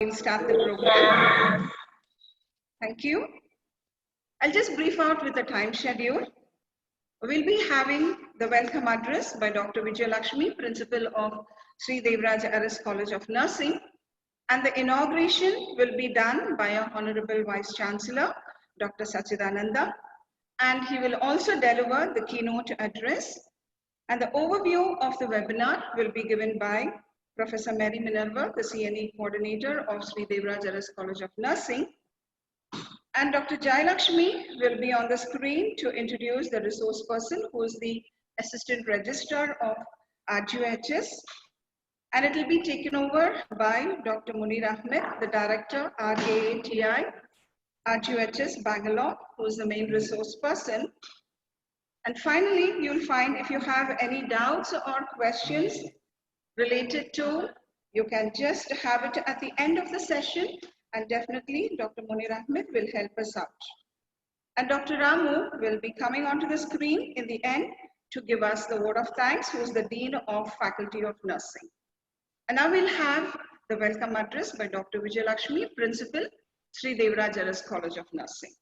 We'll start the program. Thank you. I'll just brief out with the time schedule. We'll be having the welcome address by Dr. Vijay Lakshmi, Principal of Sri Devaraj Aris College of Nursing. And the inauguration will be done by our Honorable Vice Chancellor, Dr. Sachidananda. And he will also deliver the keynote address. And the overview of the webinar will be given by Professor Mary Minerva, the CNE Coordinator of Sri Devaraj Aris College of Nursing. And Dr. Jayalakshmi will be on the screen to introduce the resource person who is the Assistant Registrar of RGHS. And it will be taken over by Dr. Munir Ahmed, the Director, RAATI, RGHS Bangalore, who is the main resource person. And finally, you'll find if you have any doubts or questions related to, you can just have it at the end of the session, and definitely Dr. Munir Ahmed will help us out. And Dr. Ramu will be coming onto the screen in the end to give us the word of thanks, who is the Dean of Faculty of Nursing. And now we'll have the welcome address by Dr. Vijay Lakshmi, Principal, Sri Devaraj Aris College of Nursing.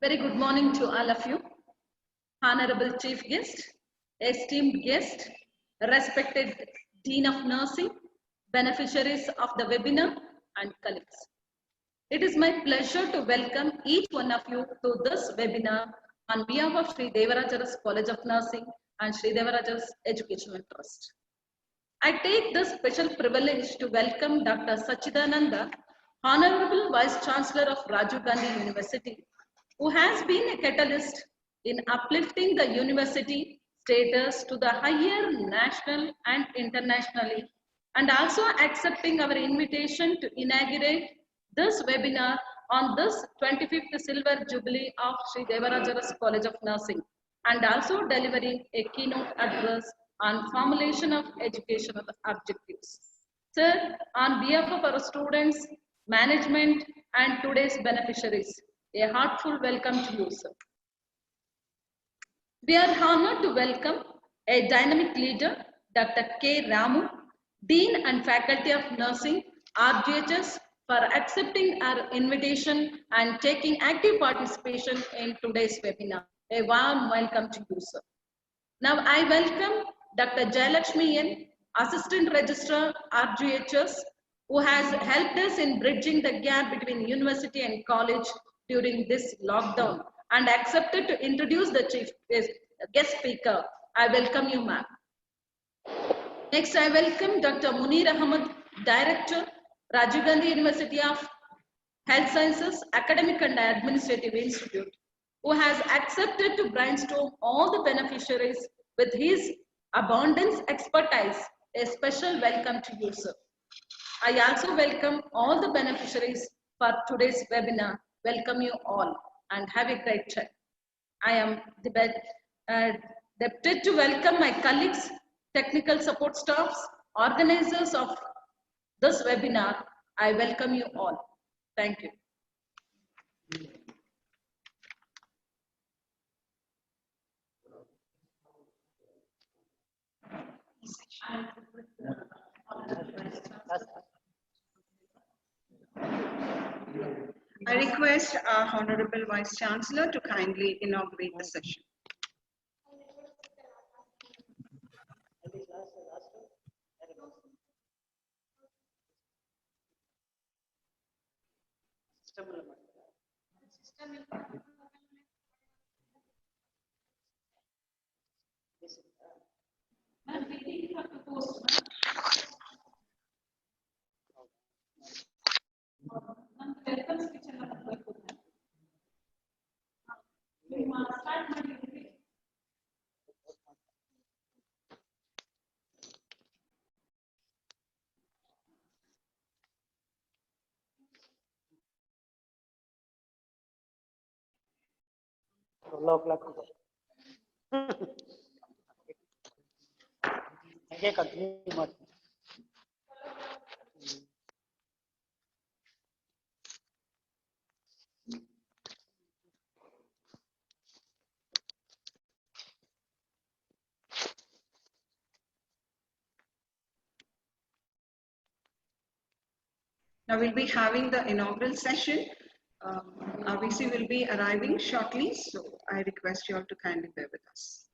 Very good morning to all of you. Honorable Chief Guest, esteemed guest, respected Dean of Nursing, beneficiaries of the webinar, and colleagues. It is my pleasure to welcome each one of you to this webinar on behalf of Sri Devaraj Aris College of Nursing and Sri Devaraj Aris Educational Trust. I take this special privilege to welcome Dr. Sachidananda, Honorable Vice Chancellor of Rajiv Gandhi University, who has been a catalyst in uplifting the university status to the higher national and internationally, and also accepting our invitation to inaugurate this webinar on this 25th Silver Jubilee of Sri Devaraj Aris College of Nursing, and also delivering a keynote address on formulation of educational objectives. Sir, on behalf of our students, management, and today's beneficiaries, a heartfelt welcome to you, sir. We are honored to welcome a dynamic leader, Dr. K. Ramu, Dean and Faculty of Nursing, RGHS, for accepting our invitation and taking active participation in today's webinar. A warm welcome to you, sir. Now I welcome Dr. Jayalakshmi N, Assistant Registrar, RGHS, who has helped us in bridging the gap between university and college during this lockdown, and accepted to introduce the chief guest speaker. I welcome you, ma'am. Next, I welcome Dr. Munir Ahmed, Director, Rajiv Gandhi University of Health Sciences, Academic and Administrative Institute, who has accepted to brainstorm all the beneficiaries with his abundance expertise. A special welcome to you, sir. I also welcome all the beneficiaries for today's webinar. Welcome you all and have a great time. I am deputed to welcome my colleagues, technical support staffs, organizers of this webinar. I welcome you all. Thank you. I request our Honorable Vice Chancellor to kindly inaugurate the session. ಹಾಗೆ continue ಮಾಡ್ತೀನಿ. Now we'll be having the inaugural session. Our VC will be arriving shortly, so I request you all to kindly bear with us.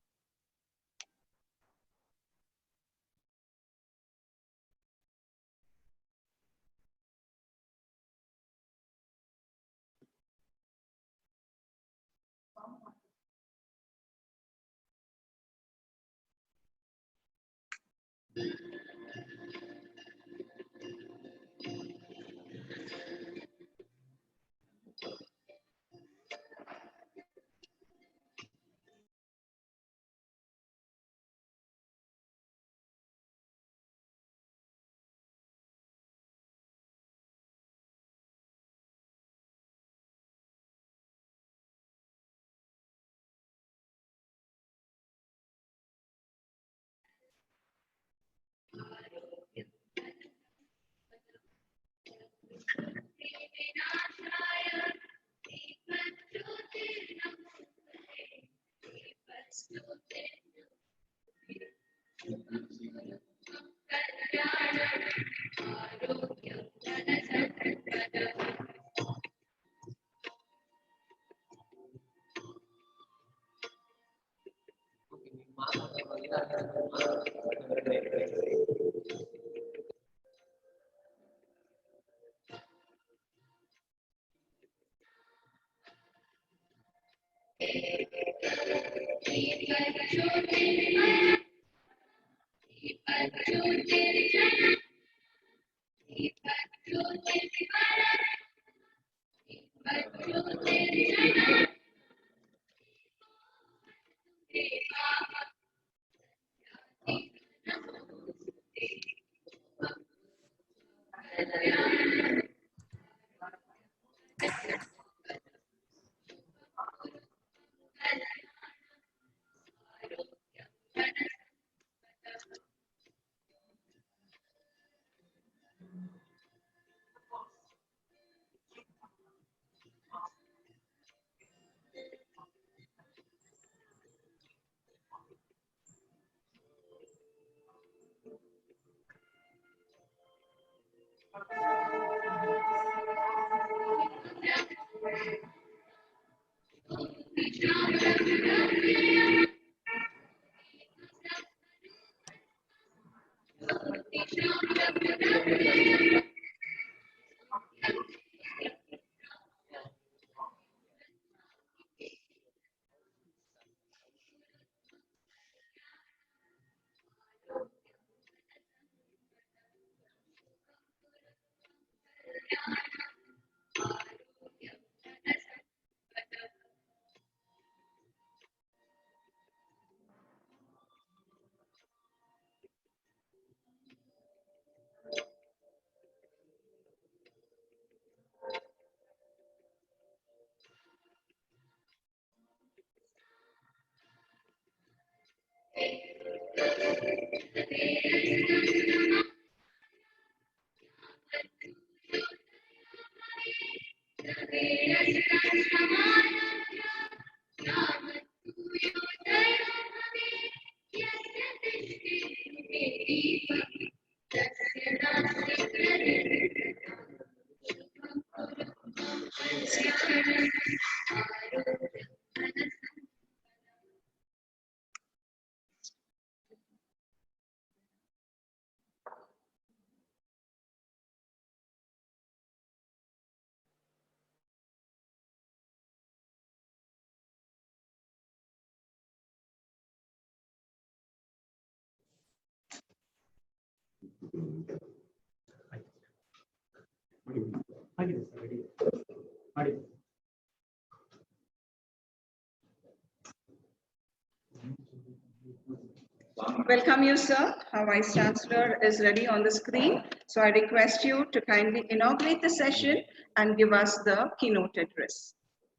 Welcome you, sir. Our Vice Chancellor is ready on the screen. So I request you to kindly inaugurate the session and give us the keynote address.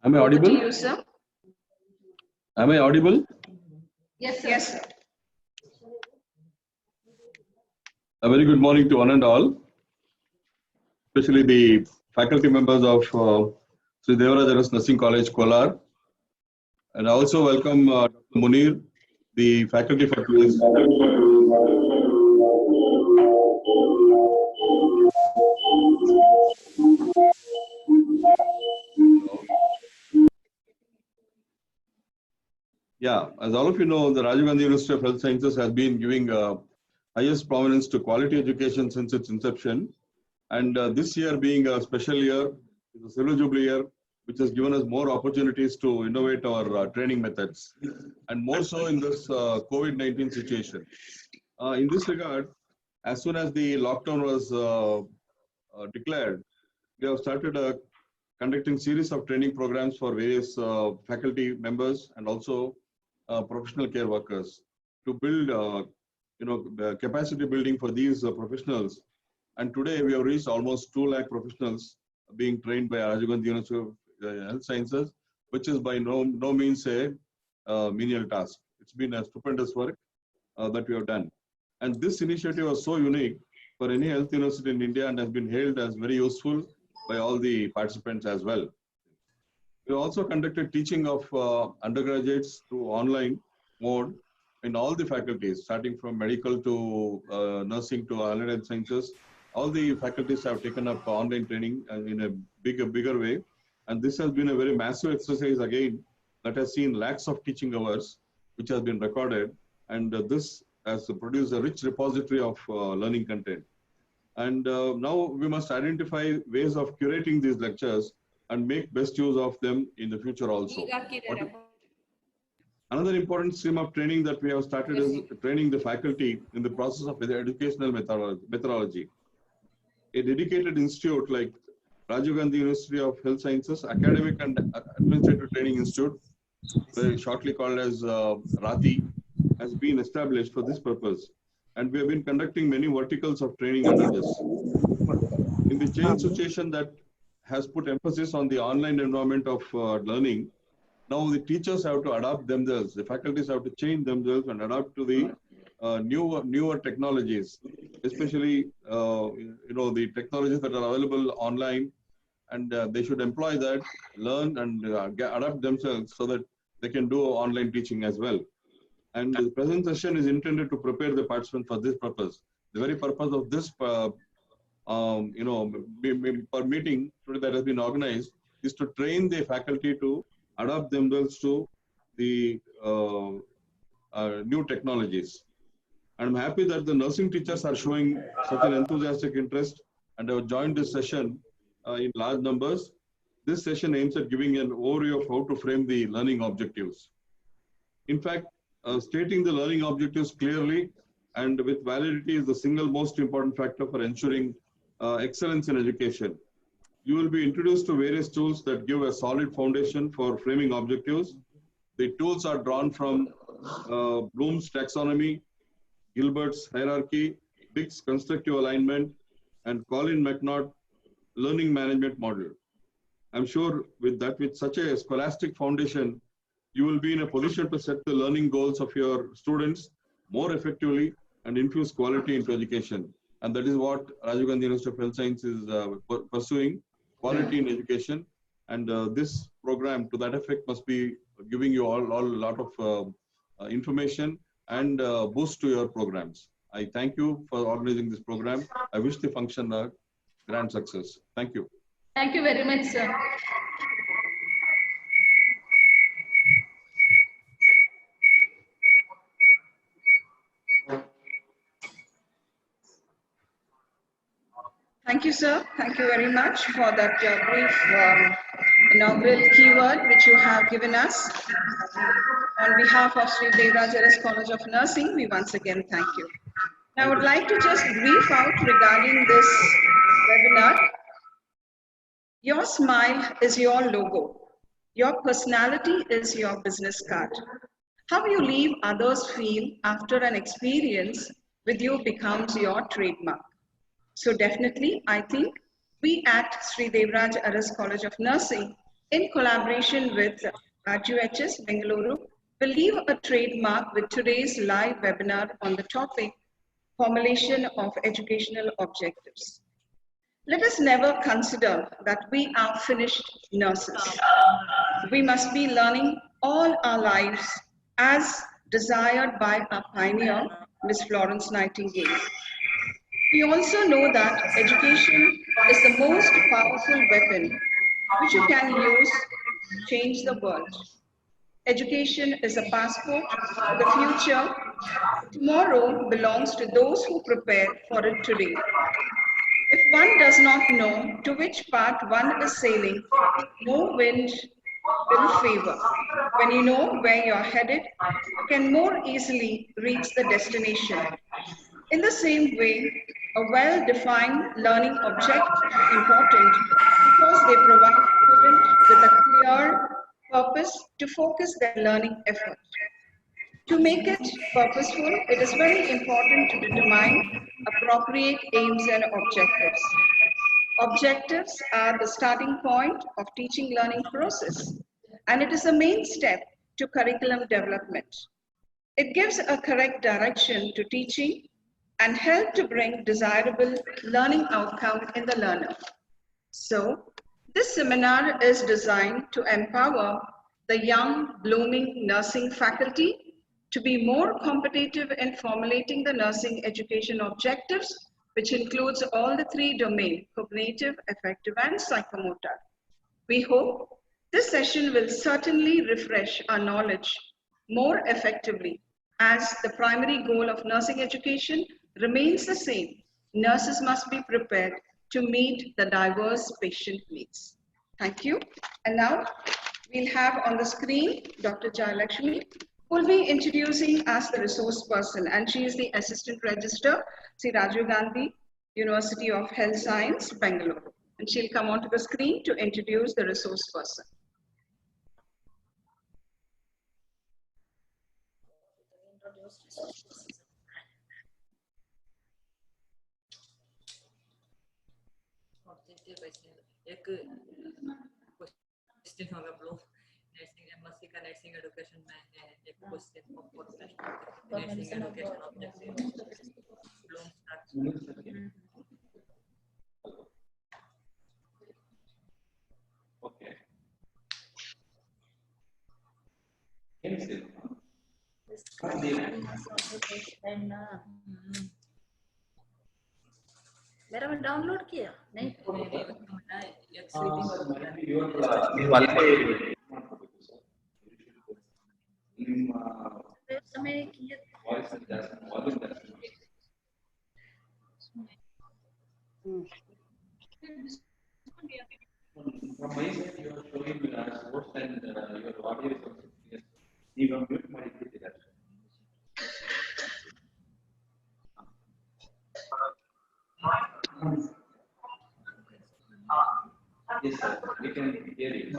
Am I audible? Over to you, sir. Am I audible? Yes, sir. Yes, sir. A very good morning to one and all, especially the faculty members of Sri Devaraja Nursing College, Kolar. And I also welcome Dr. Munir, the faculty for today's. Yeah, as all of you know, the Rajiv Gandhi University of Health Sciences has been giving highest prominence to quality education since its inception. And this year being a special year, it's a silver jubilee year, which has given us more opportunities to innovate our training methods, and more so in this COVID-19 situation. In this regard, as soon as the lockdown was declared, we have started conducting series of training programs for various faculty members and also professional care workers to build, capacity building for these professionals. And today we have reached almost 2 lakh professionals being trained by Rajiv Gandhi University of Health Sciences, which is by no means a menial task. It's been a stupendous work that we have done. And this initiative was so unique for any health university in India and has been hailed as very useful by all the participants as well. We also conducted teaching of undergraduates through online mode in all the faculties, starting from medical to nursing to allied sciences. All the faculties have taken up online training in a bigger way. And this has been a very massive exercise again that has seen lakhs of teaching hours, which has been recorded. And this has produced a rich repository of learning content. And now we must identify ways of curating these lectures and make best use of them in the future also. Another important stream of training that we have started is training the faculty in the process of the educational methodology. A dedicated institute like Rajiv Gandhi University of Health Sciences Academic and Administrative Training Institute, very shortly called as RATI, has been established for this purpose. And we have been conducting many verticals of training under this. In the change situation that has put emphasis on the online environment of learning, now the teachers have to adapt themselves, the faculties have to change themselves and adapt to the newer technologies, especially the technologies that are available online, and they should employ that, learn and adapt themselves so that they can do online teaching as well. And the present session is intended to prepare the participants for this purpose. The very purpose of this meeting today that has been organized is to train the faculty to adapt themselves to the new technologies. And I'm happy that the nursing teachers are showing such an enthusiastic interest and have joined this session in large numbers. This session aims at giving an overview of how to frame the learning objectives. In fact, stating the learning objectives clearly and with validity is the single most important factor for ensuring excellence in education. You will be introduced to various tools that give a solid foundation for framing objectives. The tools are drawn from Bloom's Taxonomy, Gilbert's Hierarchy, Dick's Constructive Alignment, and Colin McNaught Learning Management Model. I'm sure with such a scholastic foundation, you will be in a position to set the learning goals of your students more effectively and infuse quality into education. And that is what Rajiv Gandhi University of Health Science is pursuing, quality in education. And this program to that effect must be giving you all a lot of information and boost to your programs. I thank you for organizing this program. I wish the function a grand success. Thank you. Thank you very much, sir. Thank you, sir. Thank you very much for that brief inaugural keyword which you have given us. On behalf of Sri Devraj Aras College of Nursing, we once again thank you. Now, I would like to just brief out regarding this webinar. Your smile is your logo. Your personality is your business card. How you leave others feel after an experience with you becomes your trademark. So definitely, I think we at Sri Devraj Aras College of Nursing, in collaboration with RGHS Bengaluru, will leave a trademark with today's live webinar on the topic, Formulation of Educational Objectives. Let us never consider that we are finished nurses. We must be learning all our lives as desired by our pioneer, Miss Florence Nightingale. We also know that education is the most powerful weapon which you can use to change the world. Education is a passport to the future. Tomorrow belongs to those who prepare for it today. If one does not know to which path one is sailing, no wind will favor. When you know where you're headed, you can more easily reach the destination. In the same way, a well-defined learning object is important because they provide students with a clear purpose to focus their learning effort. To make it purposeful, it is very important to determine appropriate aims and objectives. Objectives are the starting point of teaching learning process, and it is a main step to curriculum development. It gives a correct direction to teaching and help to bring desirable learning outcome in the learner. So, this seminar is designed to empower the young, blooming nursing faculty to be more competitive in formulating the nursing education objectives, which includes all the three domains, cognitive, affective, and psychomotor. We hope this session will certainly refresh our knowledge more effectively, as the primary goal of nursing education remains the same. Nurses must be prepared to meet the diverse patient needs. Thank you. And now we'll have on the screen Dr. Jayalakshmi, who will be introducing us the resource person, and she is the Assistant Registrar, Sri Rajiv Gandhi University of Health Science, Bangalore. And she'll come onto the screen to introduce the resource person. एक question होगा आप लोग nursing MSc का nursing education में है एक question for nursing education objective Bloom structure Okay. मेरा में डाउनलोड किया नहीं समय किया From my side, you are showing source and your audio is also clear. You are mute my that. Yes, sir. We can hear you.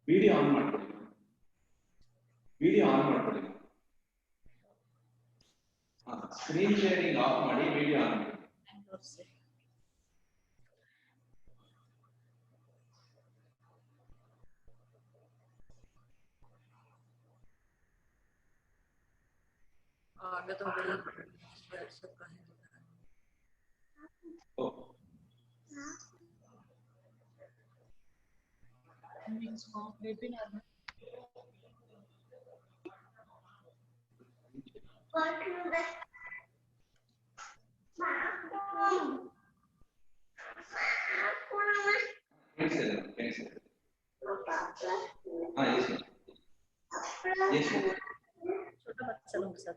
Video on ಮಾಡ್ಕೊಳ್ಳಿ. Video on ಮಾಡ್ಕೊಳ್ಳಿ. Screen sharing off ಮಾಡಿ video on ಮಾಡಿ. आगे तो बड़ी सबका है Oh. Yes, sir. Yes, sir. छोटा बच्चा लोग के साथ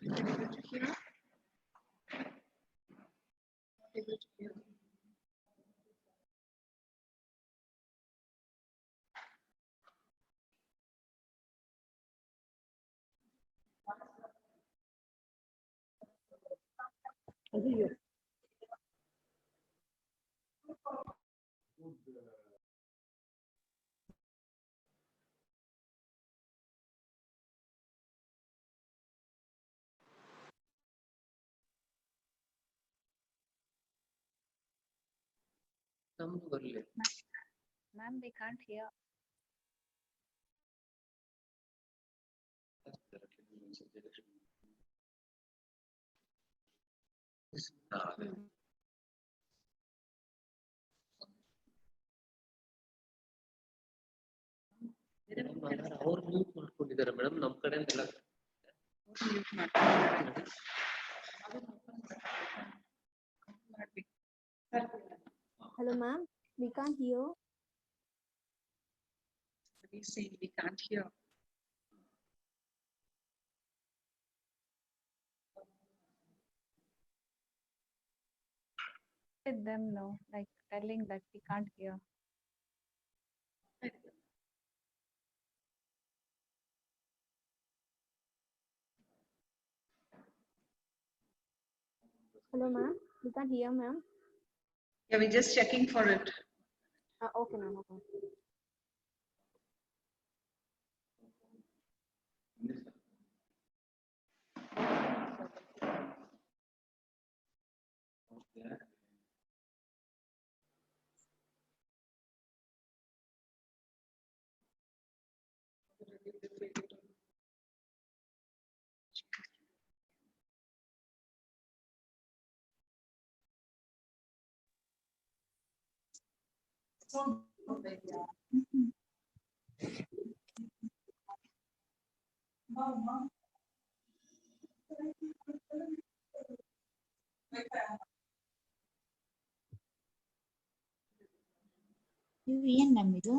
Able to hear? Able to hear? Ma'am, they can't hear. ಅವ್ರು ಮ್ಯೂಟ್ ಮಾಡ್ಕೊಂಡಿದ್ದಾರೆ ಮೇಡಮ್, ನಮ್ಮ ಕಡೆಯಿಂದ ಎಲ್ಲ Hello, ma'am. We can't hear. We say we can't hear. Let them know, like telling that we can't hear. Hello, ma'am. We can't hear, ma'am. Yeah, we're just checking for it. Okay, ma'am. Okay. ಏನ್ ma'am ಇದು?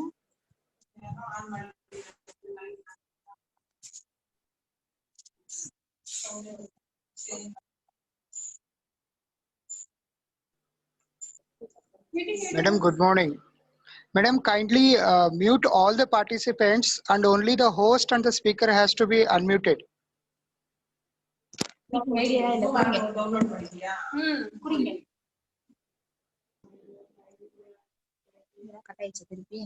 Madam, good morning. Madam, kindly mute all the participants and only the host and the speaker has to be unmuted. கட்டாயிச்சு திருப்பி.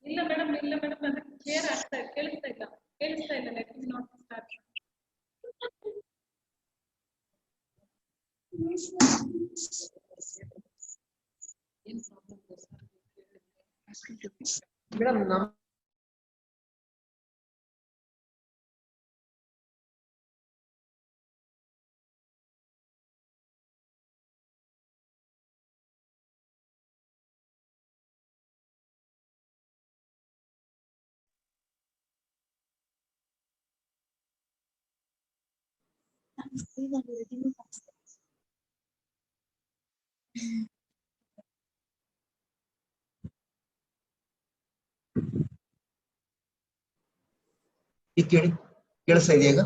ಇಲ್ಲ madam ಅದು clear ಆಗ್ತಾ ಕೇಳಿಸ್ತಾ ಇಲ್ಲ let me not start. Madam ನಮ್ಮ ಕೇಳಿಸ್ತಾ ಇದೆಯಾ ಈಗ?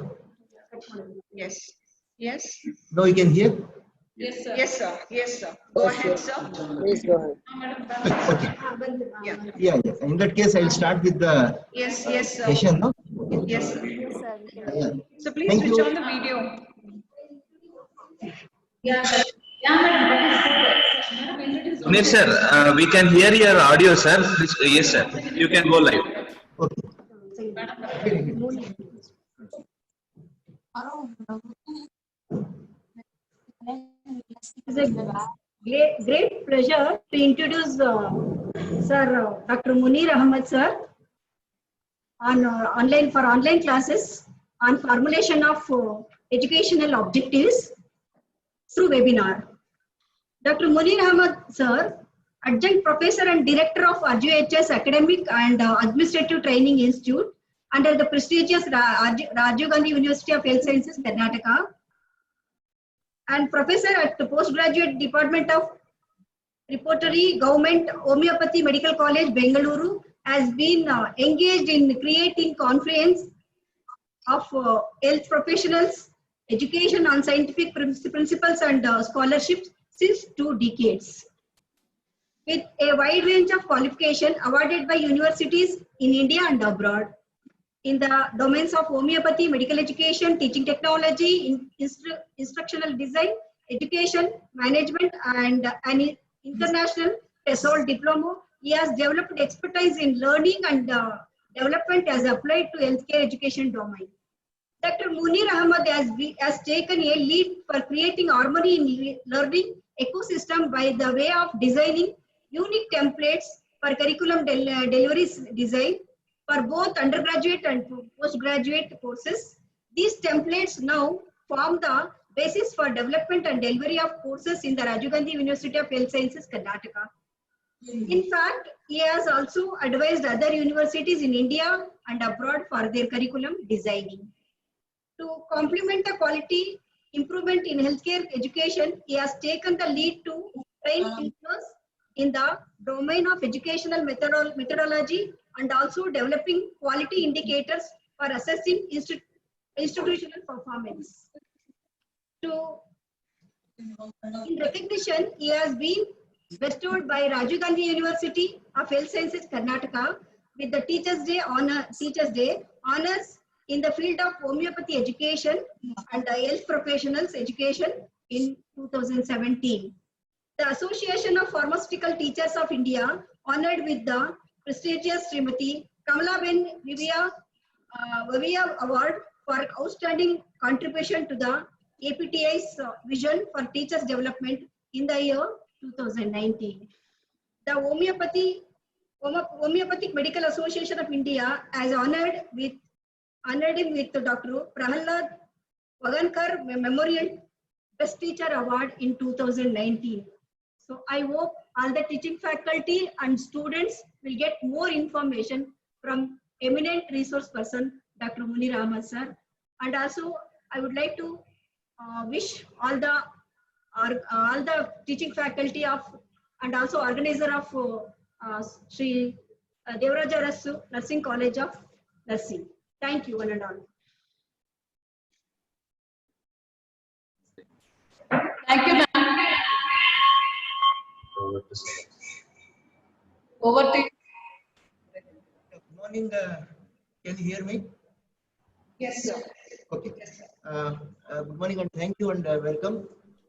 Yes. Yes. No, you can hear? Yes, sir. Yes, sir. Yes, sir. Go ahead, sir. Please go ahead. Okay. Yeah. Yeah. In that case, I will start with the Yes, yes, sir. session. No? Yes, sir. Yes, sir. We can. Yeah. So please Thank switch you. on the video. Sunil sir, we can hear your audio, sir. Yes, sir. You can go live. Okay. It's a great pleasure to introduce Sir Dr. Munir Ahmed sir on online classes on formulation of educational objectives through webinar. Dr. Munir Ahmed sir Adjunct Professor and Director of RGHS Academic and Administrative Training Institute under the prestigious Rajiv Gandhi University of Health Sciences, Karnataka, and Professor at the Postgraduate Department of Repertory Government Homeopathy Medical College, Bengaluru, has been engaged in creating confluence of health professionals, education on scientific principles and scholarships since 2 decades. With a wide range of qualification awarded by universities in India and abroad in the domains of homeopathy, medical education, teaching technology, instructional design, education, management, and an international TESOL diploma. He has developed expertise in learning and development as applied to healthcare education domain. Dr. Munir Ahmad has taken a lead for creating harmony in learning ecosystem by the way of designing unique templates for curriculum delivery design for both undergraduate and postgraduate courses. These templates now form the basis for development and delivery of courses in the Rajiv Gandhi University of Health Sciences, Karnataka. In fact, he has also advised other universities in India and abroad for their curriculum designing. To complement the quality improvement in healthcare education, he has taken the lead to train teachers in the domain of educational methodology and also developing quality indicators for assessing institutional performance. In recognition, he has been bestowed by Rajiv Gandhi University of Health Sciences, Karnataka with the Teachers' Day honors in the field of homeopathy education and health professionals education in 2017. The Association of Pharmaceutical Teachers of India honored with the prestigious Srimati Kamalaben Vivia Award for outstanding contribution to the APTI's vision for teachers development in the year 2019. The Homeopathic Medical Association of India has honored him with Dr. Prahalad Vagankar Memorial Best Teacher Award in 2019. So I hope all the teaching faculty and students will get more information from eminent resource person, Dr. Munir Ahmad sir. And also I would like to wish all the teaching faculty of and also organizer of Sri Devaraja Arasu Nursing College of Nursing. Thank you one and all. Thank you, ma'am. Over to you. Good morning. Can you hear me? Yes, sir. Okay. Good morning and thank you and welcome.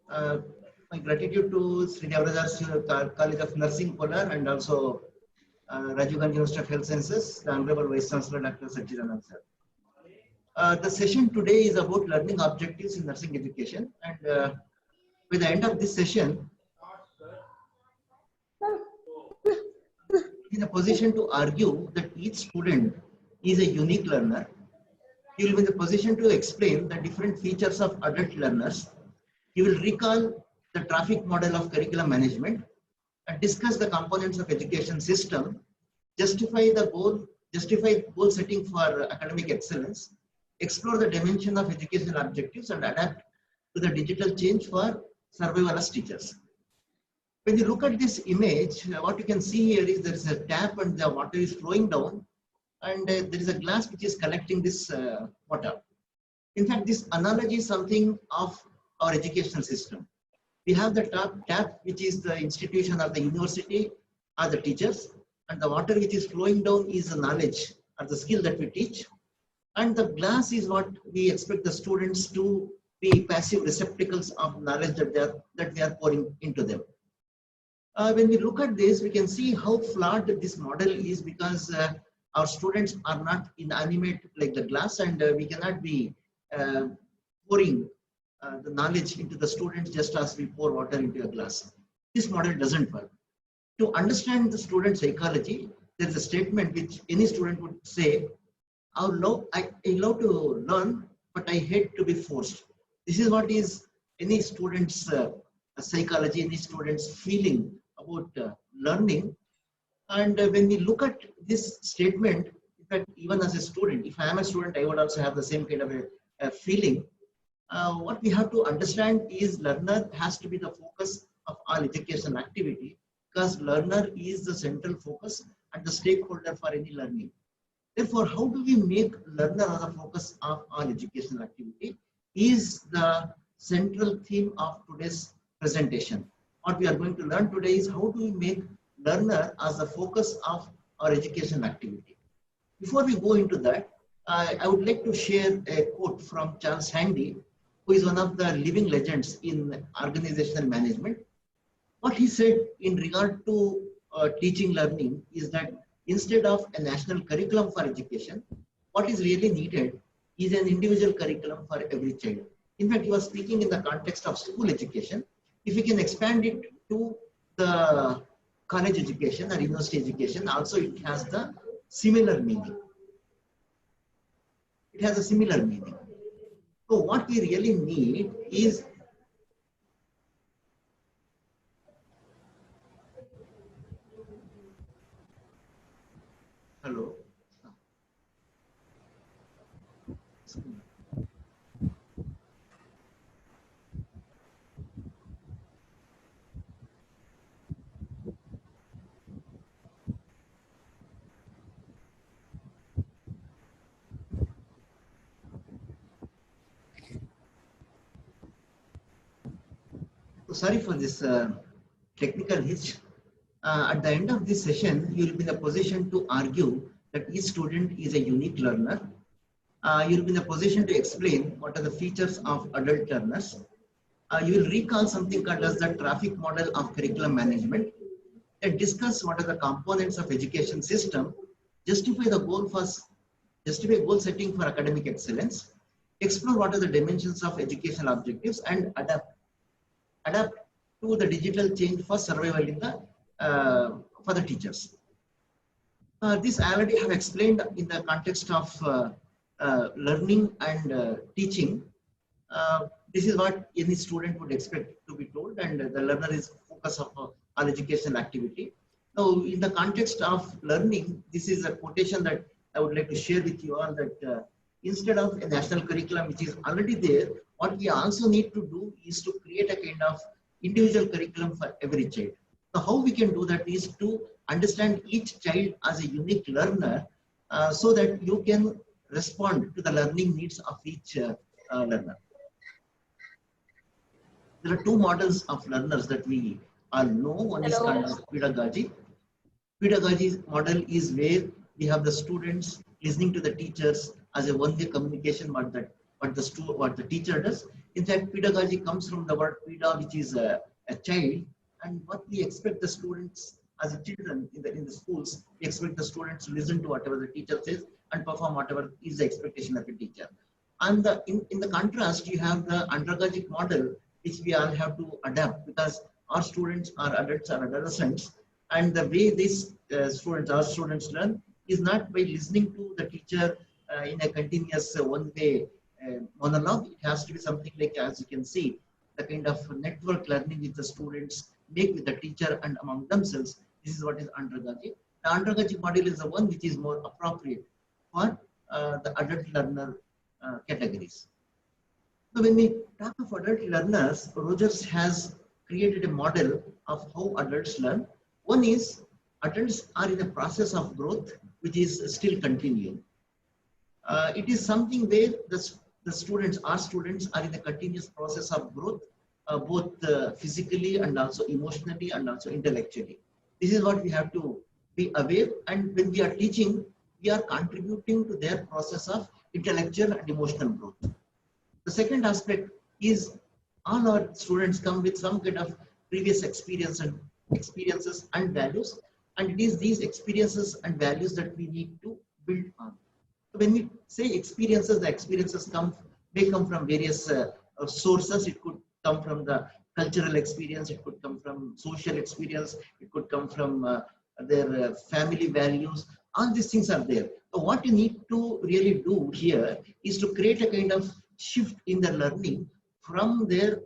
My gratitude to Sri Devaraja College of Nursing, Kolar, and also Rajiv Gandhi University of Health Sciences, the Honorable Vice Chancellor Dr. Sachidanand sir. The session today is about learning objectives in nursing education, and by the end of this session, in a position to argue that each student is a unique learner. You will be in the position to explain the different features of adult learners. You will recall the traffic model of curriculum management and discuss the components of education system, justify goal setting for academic excellence, explore the dimension of educational objectives and adapt to the digital change for survival as teachers. When you look at this image, what you can see here is there is a tap and the water is flowing down, and there is a glass which is collecting this water. In fact, this analogy is something of our educational system. We have the tap which is the institution or the university or the teachers, and the water which is flowing down is the knowledge or the skill that we teach, and the glass is what we expect the students to be passive receptacles of knowledge that we are pouring into them. When we look at this, we can see how flawed this model is, because our students are not inanimate like the glass, and we cannot be pouring the knowledge into the students just as we pour water into a glass. This model doesn't work. To understand the student psychology, there is a statement which any student would say, I love to learn, but I hate to be forced. This is what is any student's psychology, any student's feeling about learning. And when we look at this statement, in fact, even as a student, if I am a student, I would also have the same kind of a feeling. What we have to understand is learner has to be the focus of all education activity, because learner is the central focus and the stakeholder for any learning. Therefore, how do we make learner as the focus of all educational activity is the central theme of today's presentation. What we are going to learn today is how do we make learner as the focus of our education activity. Before we go into that, I would like to share a quote from Charles Handy, who is one of the living legends in organizational management. What he said in regard to teaching learning is that instead of a national curriculum for education, what is really needed is an individual curriculum for every child. In fact, he was speaking in the context of school education. If we can expand it to the college education or university education, also it has the similar meaning. It has a similar meaning. So what we really need is hello. Sorry for this technical hitch. At the end of this session, you will be in a position to argue that each student is a unique learner. You will be in a position to explain what are the features of adult learners. You will recall something called as the traffic model of curriculum management, and discuss what are the components of education system, justify goal setting for academic excellence, explore what are the dimensions of educational objectives, and adapt to the digital change for survival in the for the teachers. This I already have explained in the context of learning and teaching. This is what any student would expect to be told, and the learner is focus of all educational activity. Now, in the context of learning, this is a quotation that I would like to share with you all, that instead of a national curriculum which is already there, what we also need to do is to create a kind of individual curriculum for every child. So how we can do that is to understand each child as a unique learner, so that you can respond to the learning needs of each learner. There are two models of learners that we all know. One is called pedagogy. Pedagogy model is where we have the students listening to the teachers as a one-way communication, what the teacher does. In fact, pedagogy comes from the word peda, which is a child, and what we expect the students as a children in the schools, we expect the students to listen to whatever the teacher says and perform whatever is the expectation of a teacher. And in the contrast, you have the andragogic model, which we all have to adapt, because our students are adults or adolescents, and the way these our students learn is not by listening to the teacher in a continuous one-way monologue. It has to be something like, as you can see, the kind of network learning which the students make with the teacher and among themselves. This is what is andragogy. The andragogic model is the one which is more appropriate for the adult learner categories. So when we talk of adult learners, Rogers has created a model of how adults learn. One is adults are in a process of growth which is still continuing. It is something where the students, our students, are in a continuous process of growth, both physically and also emotionally and also intellectually. This is what we have to be aware, and when we are teaching, we are contributing to their process of intellectual and emotional growth. The second aspect is all our students come with some kind of previous experiences and values, and it is these experiences and values that we need to build on. So when we say experiences, the experiences may come from various sources. It could come from the cultural experience, it could come from social experience, it could come from their family values. All these things are there. So what you need to really do here is to create a kind of shift in the learning from their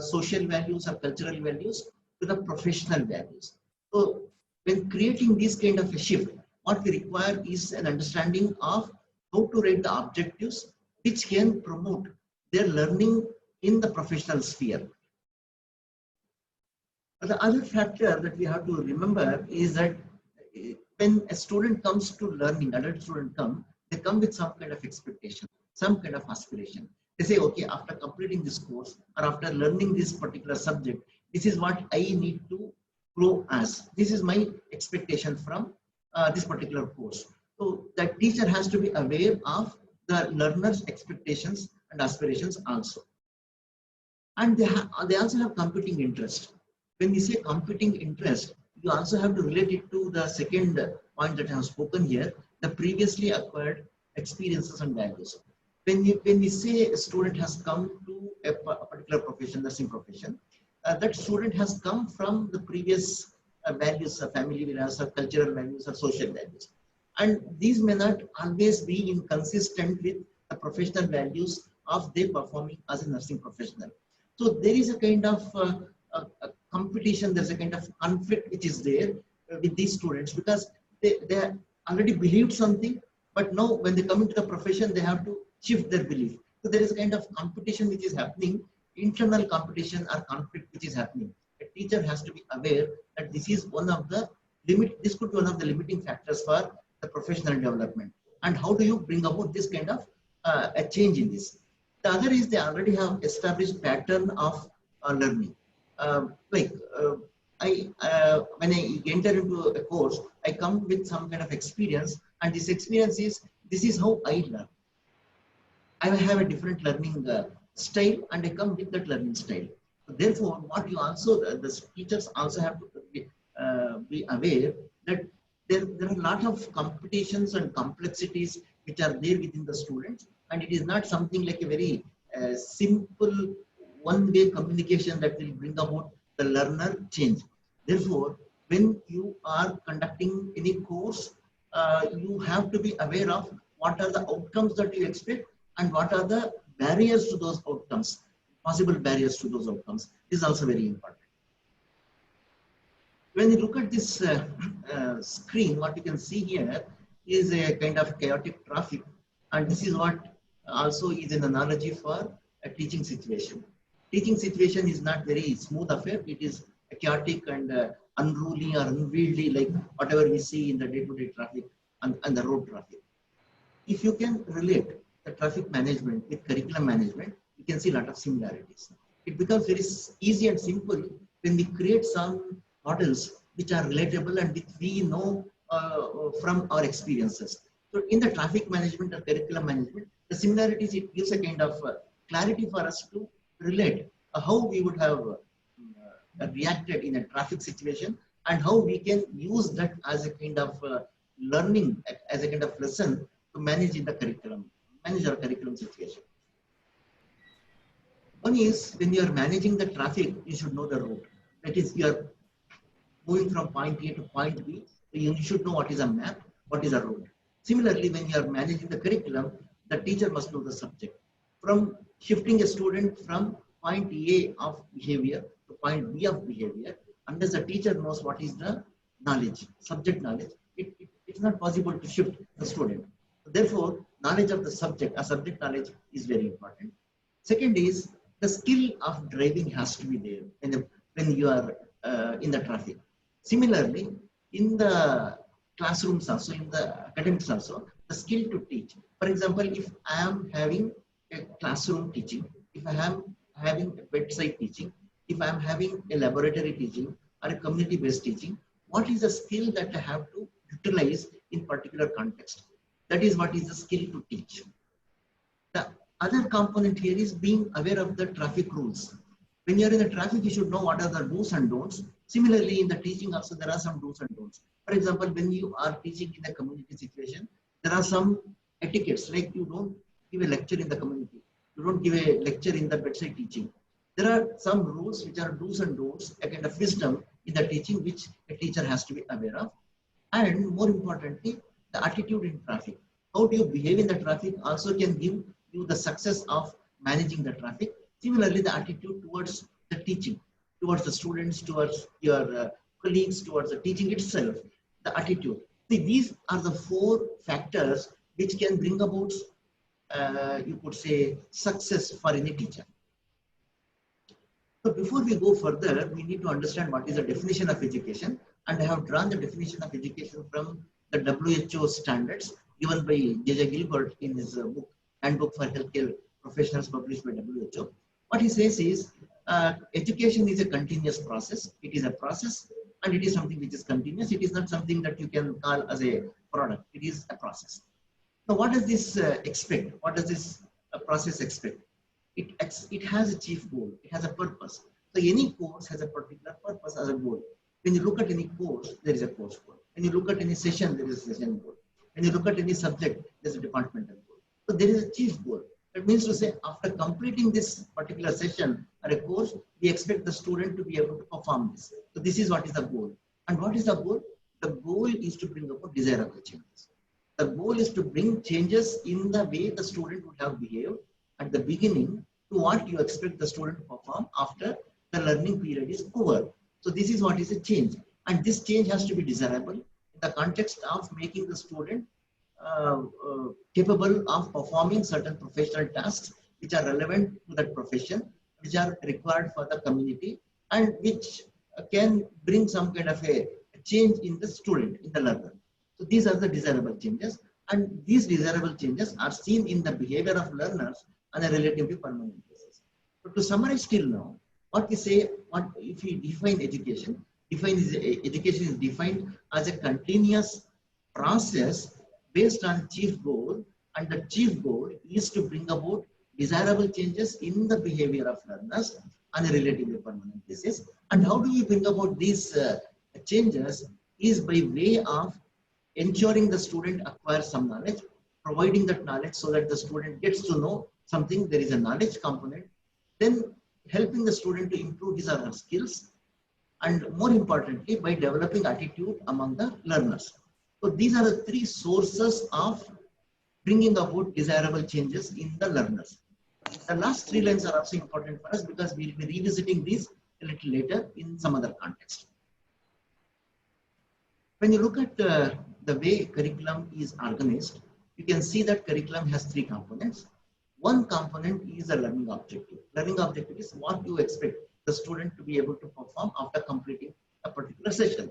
social values or cultural values to the professional values. So when creating this kind of a shift, what we require is an understanding of how to write the objectives which can promote their learning in the professional sphere. But the other factor that we have to remember is that when a student comes to learning, adult student come, they come with some kind of expectation, some kind of aspiration. They say, okay, after completing this course or after learning this particular subject, this is what I need to grow as. This is my expectation from this particular course. So the teacher has to be aware of the learner's expectations and aspirations also. And they also have competing interest. When we say competing interest, you also have to relate it to the second point that I have spoken here, the previously acquired experiences and values. When we say a student has come to a particular profession, nursing profession, that student has come from the previous values, family values, or cultural values, or social values. And these may not always be inconsistent with the professional values of they performing as a nursing professional. So there is a kind of a competition, there's a kind of conflict which is there with these students, because they already believed something, but now when they come into the profession, they have to shift their belief. So there is a kind of competition which is happening, internal competition or conflict which is happening. A teacher has to be aware that this is one of the this could be one of the limiting factors for the professional development. And how do you bring about this kind of a change in this? The other is they already have established pattern of learning. When I enter into a course, I come with some kind of experience, and this experience is, this is how I learn. I have a different learning style, and I come with that learning style. So therefore, what you also, the teachers also have to be aware that there are a lot of competitions and complexities which are there within the students, and it is not something like a very simple one-way communication that will bring about the learner change. Therefore, when you are conducting any course, you have to be aware of what are the outcomes that you expect and what are the barriers to those outcomes, possible barriers to those outcomes is also very important. When you look at this screen, what you can see here is a kind of chaotic traffic, and this is what also is an analogy for a teaching situation. Teaching situation is not very smooth affair. It is a chaotic and unruly or unwieldy, like whatever we see in the day-to-day traffic and the road traffic. If you can relate the traffic management with curriculum management, you can see a lot of similarities. It becomes very easy and simple when we create some models which are relatable and which we know from our experiences. So in the traffic management or curriculum management, the similarities, it gives a kind of clarity for us to relate how we would have reacted in a traffic situation and how we can use that as a kind of learning, as a kind of lesson to manage in the curriculum, manage our curriculum situation. One is, when you are managing the traffic, you should know the route. That is, you are moving from point A to point B, so you should know what is a map, what is a road. Similarly, when you are managing the curriculum, the teacher must know the subject. From shifting a student from point A of behavior to point B of behavior, unless the teacher knows what is the knowledge, subject knowledge, it's not possible to shift the student. Therefore, knowledge of the subject, a subject knowledge is very important. Second is, the skill of driving has to be there when you are in the traffic. Similarly, in the classrooms also, in the academics also, the skill to teach. For example, if I am having a classroom teaching, if I am having a bedside teaching, if I am having a laboratory teaching or a community-based teaching, what is the skill that I have to utilize in particular context? That is what is the skill to teach. The other component here is being aware of the traffic rules. When you are in the traffic, you should know what are the do's and don'ts. Similarly, in the teaching also, there are some do's and don'ts. For example, when you are teaching in a community situation, there are some etiquettes, like you don't give a lecture in the community. You don't give a lecture in the bedside teaching. There are some rules which are do's and don'ts, a kind of wisdom in the teaching which a teacher has to be aware of. And more importantly, the attitude in traffic. How do you behave in the traffic also can give you the success of managing the traffic. Similarly, the attitude towards the teaching, towards the students, towards your colleagues, towards the teaching itself, the attitude. See, these are the 4 factors which can bring about, you could say, success for any teacher. So before we go further, we need to understand what is the definition of education. And I have drawn the definition of education from the WHO standards given by J.J. Gilbert in his book, Handbook for Healthcare Professionals, published by WHO. What he says is, education is a continuous process. It is a process, and it is something which is continuous. It is not something that you can call as a product. It is a process. So what does this expect? What does this process expect? It has a chief goal. It has a purpose. So any course has a particular purpose as a goal. When you look at any course, there is a course goal. When you look at any session, there is a session goal. When you look at any subject, there is a departmental goal. So there is a chief goal. That means to say, after completing this particular session or a course, we expect the student to be able to perform this. So this is what is the goal. And what is the goal? The goal is to bring about desirable changes. The goal is to bring changes in the way the student would have behaved at the beginning to what you expect the student to perform after the learning period is over. So this is what is a change. And this change has to be desirable in the context of making the student capable of performing certain professional tasks which are relevant to that profession, which are required for the community, and which can bring some kind of a change in the student, in the learner. So these are the desirable changes, and these desirable changes are seen in the behavior of learners on a relatively permanent basis. So to summarize till now, what we say, what if we define education, education is defined as a continuous process based on chief goal, and the chief goal is to bring about desirable changes in the behavior of learners on a relatively permanent basis. And how do we bring about these changes is by way of ensuring the student acquires some knowledge, providing that knowledge so that the student gets to know something, there is a knowledge component, then helping the student to improve his or her skills, and more importantly, by developing attitude among the learners. So these are the 3 sources of bringing about desirable changes in the learners. The last 3 lines are also important for us because we will be revisiting these a little later in some other context. When you look at the way curriculum is organized, you can see that curriculum has 3 components. One component is a learning objective. Learning objective is what you expect the student to be able to perform after completing a particular session.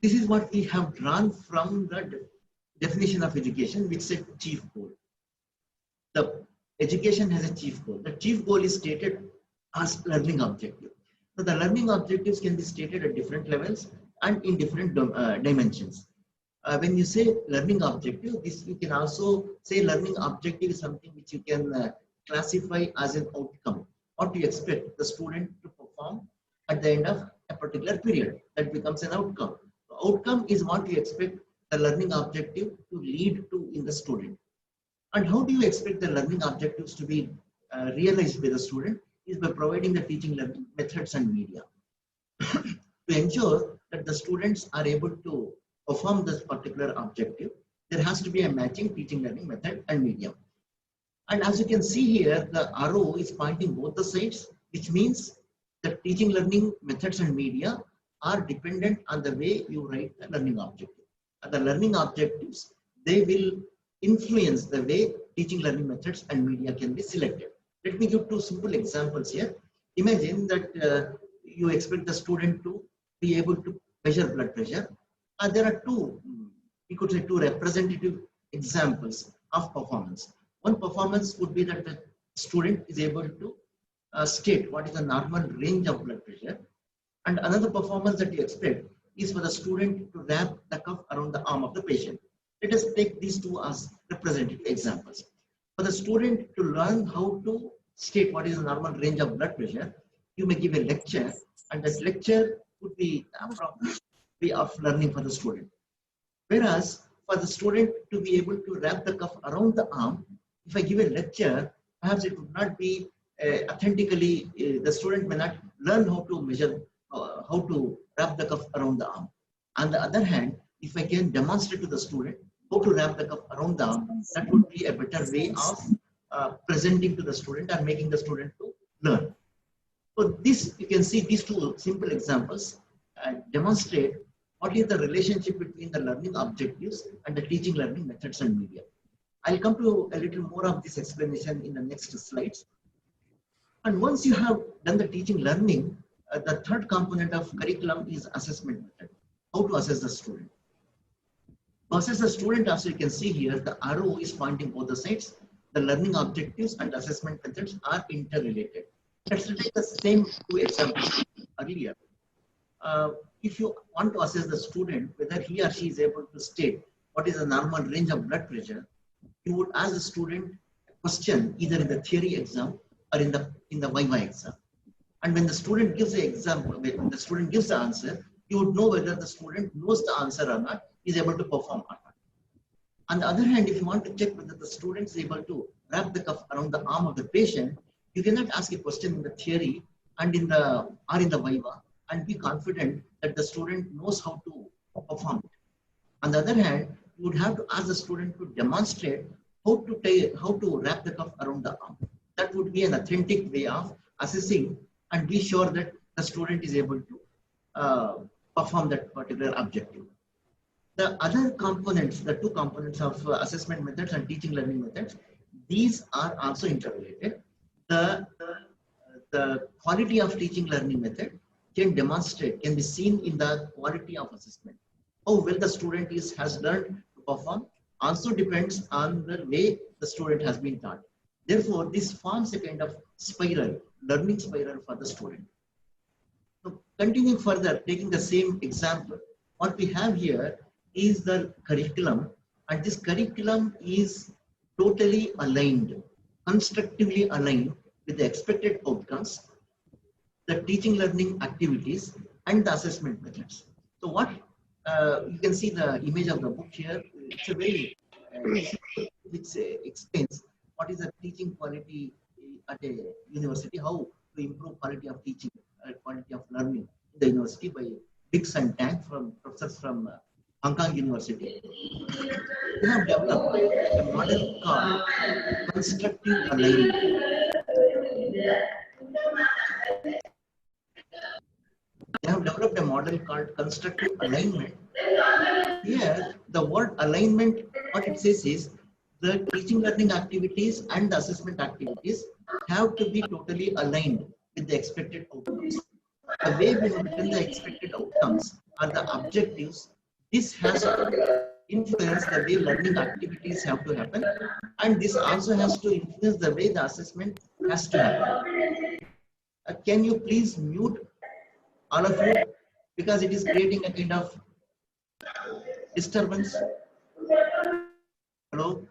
This is what we have drawn from the definition of education, which said chief goal. The education has a chief goal. The chief goal is stated as learning objective. So the learning objectives can be stated at different levels and in different dimensions. When you say learning objective, this you can also say learning objective is something which you can classify as an outcome. What you expect the student to perform at the end of a particular period. That becomes an outcome. The outcome is what you expect the learning objective to lead to in the student. And how do you expect the learning objectives to be realized by the student? Is by providing the teaching learning methods and media. To ensure that the students are able to perform this particular objective, there has to be a matching teaching learning method and medium. And as you can see here, the arrow is pointing both the sides, which means that teaching learning methods and media are dependent on the way you write the learning objective. And the learning objectives, they will influence the way teaching learning methods and media can be selected. Let me give 2 simple examples here. Imagine that you expect the student to be able to measure blood pressure. There are 2, we could say 2 representative examples of performance. One performance would be that the student is able to state what is the normal range of blood pressure. And another performance that you expect is for the student to wrap the cuff around the arm of the patient. Let us take these 2 as representative examples. For the student to learn how to state what is the normal range of blood pressure, you may give a lecture, and that lecture would be a way of learning for the student. Whereas for the student to be able to wrap the cuff around the arm, if I give a lecture, perhaps it would not be authentically, the student may not learn how to measure, how to wrap the cuff around the arm. On the other hand, if I can demonstrate to the student how to wrap the cuff around the arm, that would be a better way of presenting to the student and making the student to learn. So this, you can see these 2 simple examples demonstrate what is the relationship between the learning objectives and the teaching learning methods and media. I'll come to a little more of this explanation in the next slides. And once you have done the teaching learning, the third component of curriculum is assessment method. How to assess the student. To assess the student, as you can see here, the arrow is pointing both the sides. The learning objectives and assessment methods are interrelated. Let's take the same two examples earlier. If you want to assess the student, whether he or she is able to state what is the normal range of blood pressure, you would ask the student a question either in the theory exam or in the Viva exam. And when the student gives the example, when the student gives the answer, you would know whether the student knows the answer or not, is able to perform or not. On the other hand, if you want to check whether the student is able to wrap the cuff around the arm of the patient, you cannot ask a question in the theory and in the Viva and be confident that the student knows how to perform it. On the other hand, you would have to ask the student to demonstrate how to wrap the cuff around the arm. That would be an authentic way of assessing and be sure that the student is able to perform that particular objective. The other components, the two components of assessment methods and teaching learning methods, these are also interrelated. The quality of teaching learning method can be seen in the quality of assessment. How well the student has learned to perform also depends on the way the student has been taught. Therefore, this forms a kind of spiral, learning spiral for the student. So, continuing further, taking the same example, what we have here is the curriculum, and this curriculum is totally aligned, constructively aligned with the expected outcomes, the teaching learning activities, and the assessment methods. So what you can see the image of the book here. It's a very which explains what is the teaching quality at a university, how to improve quality of teaching, quality of learning in the university by Dix and Tang from professors from Hong Kong University. We have developed a model called Constructive Alignment. They have developed a model called Constructive Alignment. Here, the word alignment, what it says is the teaching learning activities and the assessment activities have to be totally aligned with the expected outcomes. The way we determine the expected outcomes are the objectives. This has to influence the way learning activities have to happen, and this also has to influence the way the assessment has to happen. Can you please mute all of you, because it is creating a kind of disturbance? Hello?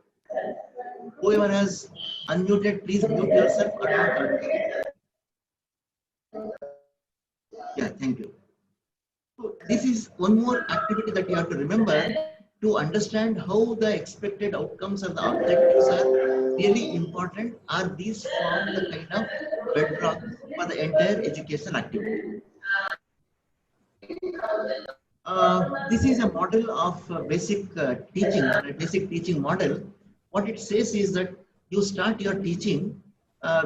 Whoever has unmuted, please mute yourself or not unmute. Yeah, thank you. So this is one more activity that you have to remember to understand how the expected outcomes and the objectives are really important. Are these form the kind of bedrock for the entire educational activity? This is a model of basic teaching model. What it says is that you start your teaching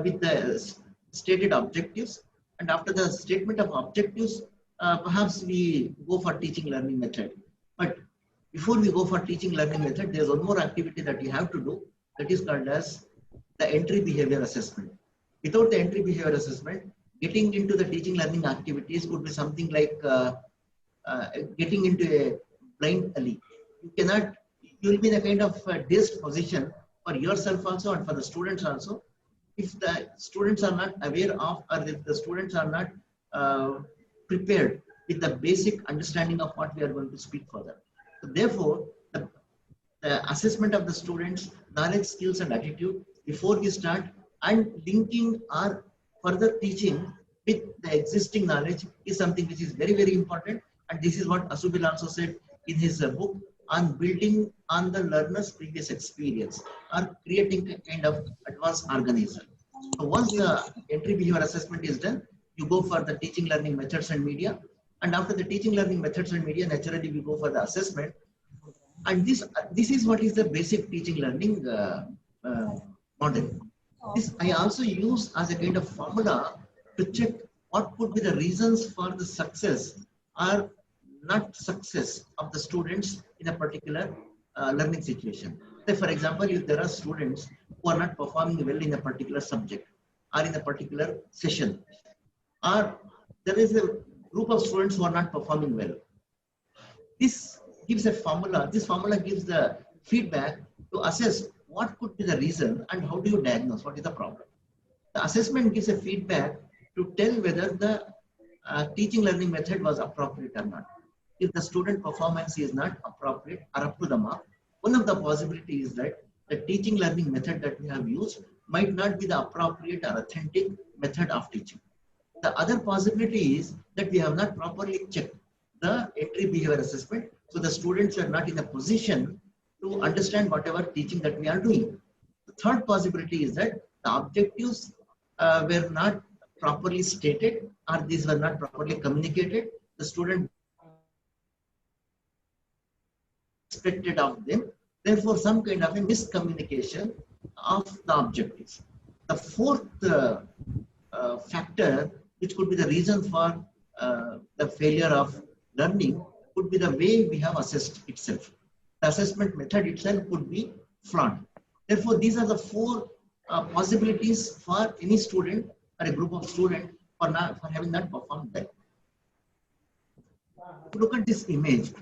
with the stated objectives, and after the statement of objectives, perhaps we go for teaching learning method. But before we go for teaching learning method, there's one more activity that you have to do, that is called as the entry behavior assessment. Without the entry behavior assessment, getting into the teaching learning activities would be something like getting into a blind alley. You will be in a kind of dazed position for yourself also and for the students also, if the students are not aware of, or if the students are not prepared with the basic understanding of what we are going to speak further. So therefore, the assessment of the students' knowledge, skills, and attitude before we start, and linking our further teaching with the existing knowledge is something which is very, very important. And this is what Asubil also said in his book on building on the learner's previous experience, or creating a kind of advanced organism. So once the entry behavior assessment is done, you go for the teaching learning methods and media. And after the teaching learning methods and media, naturally we go for the assessment. And this is what is the basic teaching learning model. This I also use as a kind of formula to check what could be the reasons for the success are not success of the students in a particular learning situation. Say for example, if there are students who are not performing well in a particular subject or in a particular session, or there is a group of students who are not performing well, this gives a formula. This formula gives the feedback to assess what could be the reason and how do you diagnose what is the problem. The assessment gives a feedback to tell whether the teaching learning method was appropriate or not. If the student performance is not appropriate or up to the mark, one of the possibilities is that the teaching learning method that we have used might not be the appropriate or authentic method of teaching. The other possibility is that we have not properly checked the entry behavior assessment, so the students are not in a position to understand whatever teaching that we are doing. The third possibility is that the objectives were not properly stated, or these were not properly communicated. The student expected of them, therefore some kind of a miscommunication of the objectives. The fourth factor which could be the reason for the failure of learning could be the way we have assessed itself. The assessment method itself could be flawed. Therefore, these are the four possibilities for any student or a group of students for having not performed well. If you look at this image,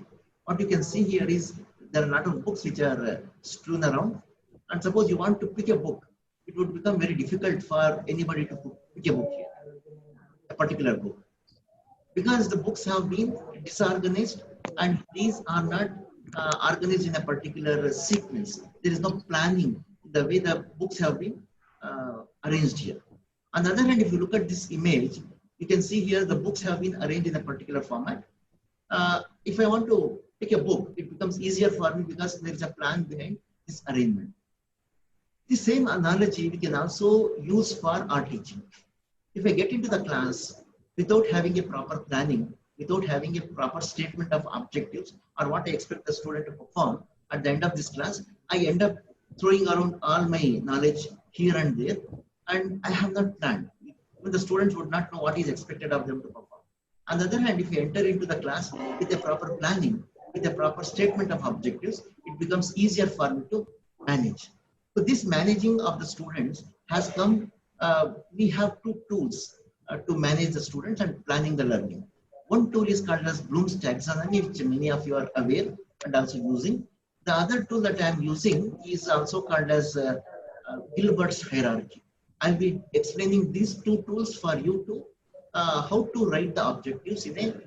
what you can see here is there are a lot of books which are strewn around, and suppose you want to pick a book, it would become very difficult for anybody to pick a book here, a particular book, because the books have been disorganized and these are not organized in a particular sequence. There is no planning the way the books have been arranged here. On the other hand, if you look at this image, you can see here the books have been arranged in a particular format. If I want to pick a book, it becomes easier for me because there is a plan behind this arrangement. The same analogy we can also use for our teaching. If I get into the class without having a proper planning, without having a proper statement of objectives or what I expect the student to perform at the end of this class, I end up throwing around all my knowledge here and there, and I have not planned. When the students would not know what is expected of them to perform. On the other hand, if you enter into the class with a proper planning, with a proper statement of objectives, it becomes easier for me to manage. So this managing of the students has come, we have two tools to manage the students and planning the learning. One tool is called as Bloom's Taxonomy, which many of you are aware and also using. The other tool that I am using is also called as Gilbert's hierarchy. I'll be explaining these two tools for you to how to write the objectives in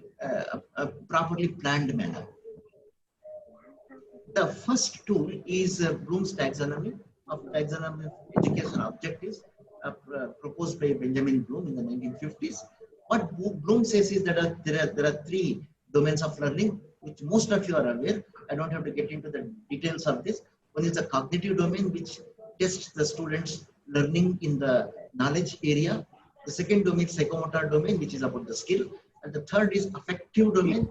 a properly planned manner. The first tool is Bloom's Taxonomy of Education Objectives, proposed by Benjamin Bloom in the 1950s. What Bloom says is that there are three domains of learning, which most of you are aware. I don't have to get into the details of this. One is the cognitive domain, which tests the students' learning in the knowledge area. The second domain is psychomotor domain, which is about the skill. And the third is affective domain,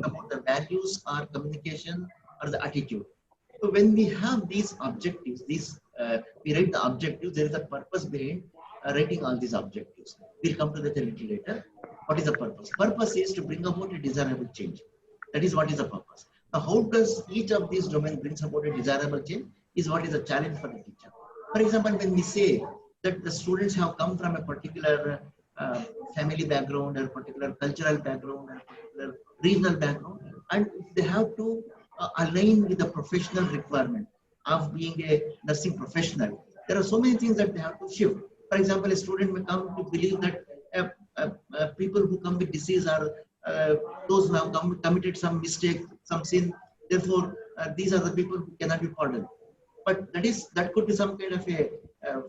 about the values or communication or the attitude. So when we have these objectives, we write the objectives, there is a purpose behind writing all these objectives. We'll come to that a little later. What is the purpose? Purpose is to bring about a desirable change. That is what is the purpose. Now, how does each of these domains brings about a desirable change is what is a challenge for the teacher. For example, when we say that the students have come from a particular family background or particular cultural background or particular regional background, and they have to align with the professional requirement of being a nursing professional, there are so many things that they have to shift. For example, a student may come to believe that people who come with disease are those who have committed some mistake, some sin. Therefore, these are the people who cannot be pardoned. But that could be some kind of a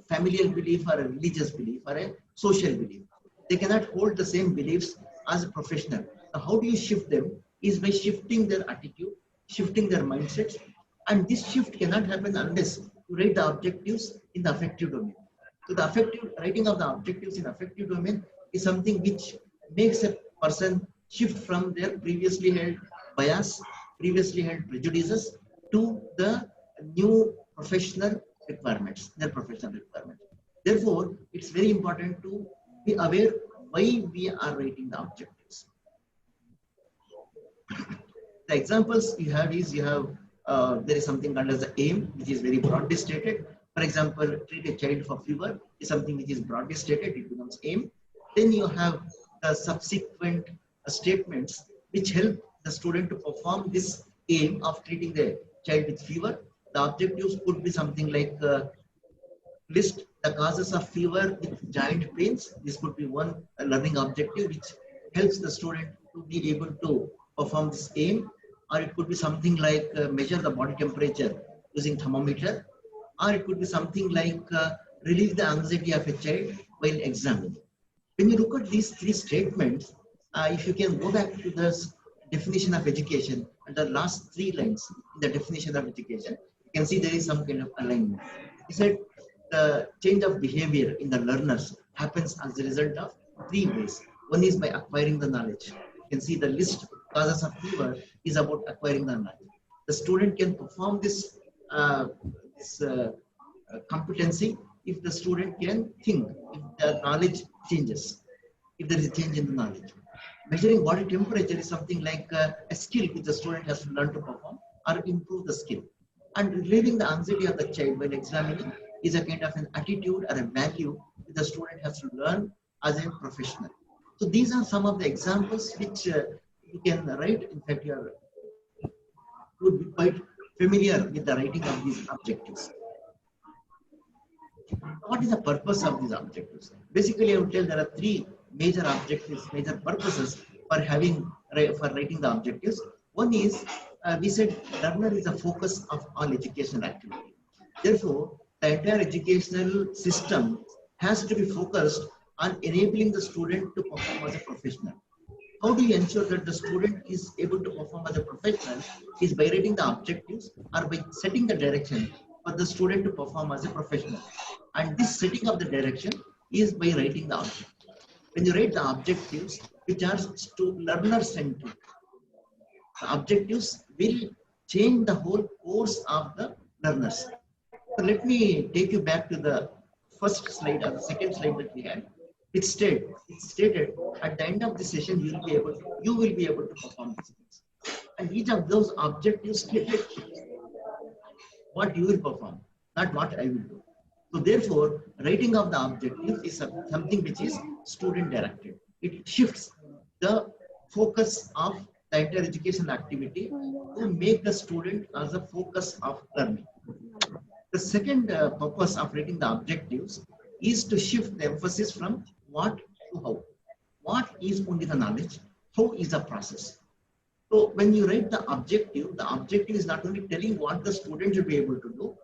familial belief or a religious belief or a social belief. They cannot hold the same beliefs as a professional. Now, how do you shift them? Is by shifting their attitude, shifting their mindsets, and this shift cannot happen unless you write the objectives in the affective domain. So the writing of the objectives in affective domain is something which makes a person shift from their previously held bias, previously held prejudices to the new professional requirements, their professional requirements. Therefore, it's very important to be aware why we are writing the objectives. The examples you have is there is something called as the aim, which is very broadly stated. For example, treat a child for fever is something which is broadly stated, it becomes aim. Then you have the subsequent statements which help the student to perform this aim of treating the child with fever. The objectives could be something like list the causes of fever with joint pains. This could be one learning objective which helps the student to be able to perform this aim. Or it could be something like measure the body temperature using thermometer. Or it could be something like relieve the anxiety of a child while examining. When you look at these three statements, if you can go back to the definition of education and the last three lines in the definition of education, you can see there is some kind of alignment. He said the change of behavior in the learners happens as a result of three ways. One is by acquiring the knowledge. You can see the list causes of fever is about acquiring the knowledge. The student can perform this competency if the student can think, if the knowledge changes, if there is a change in the knowledge. Measuring body temperature is something like a skill which the student has to learn to perform or improve the skill. And relieving the anxiety of the child while examining is a kind of an attitude or a value that the student has to learn as a professional. So these are some of the examples which you can write. In fact, you would be quite familiar with the writing of these objectives. What is the purpose of these objectives? Basically, I would tell there are three major objectives, major purposes for writing the objectives. One is, we said learner is the focus of all educational activity. Therefore, the entire educational system has to be focused on enabling the student to perform as a professional. How do you ensure that the student is able to perform as a professional? Is by writing the objectives or by setting the direction for the student to perform as a professional. And this setting of the direction is by writing the objectives. When you write the objectives, which are learner-centered, the objectives will change the whole course of the learners. So let me take you back to the first slide or the second slide that we had. It stated at the end of the session you will be able to perform these things. And each of those objectives stated what you will perform, not what I will do. So therefore, writing of the objective is something which is student directed. It shifts the focus of the entire education activity to make the student as the focus of learning. The second purpose of writing the objectives is to shift the emphasis from what to how. What is only the knowledge, how is the process. So when you write the objective is not only telling what the student should be able to do,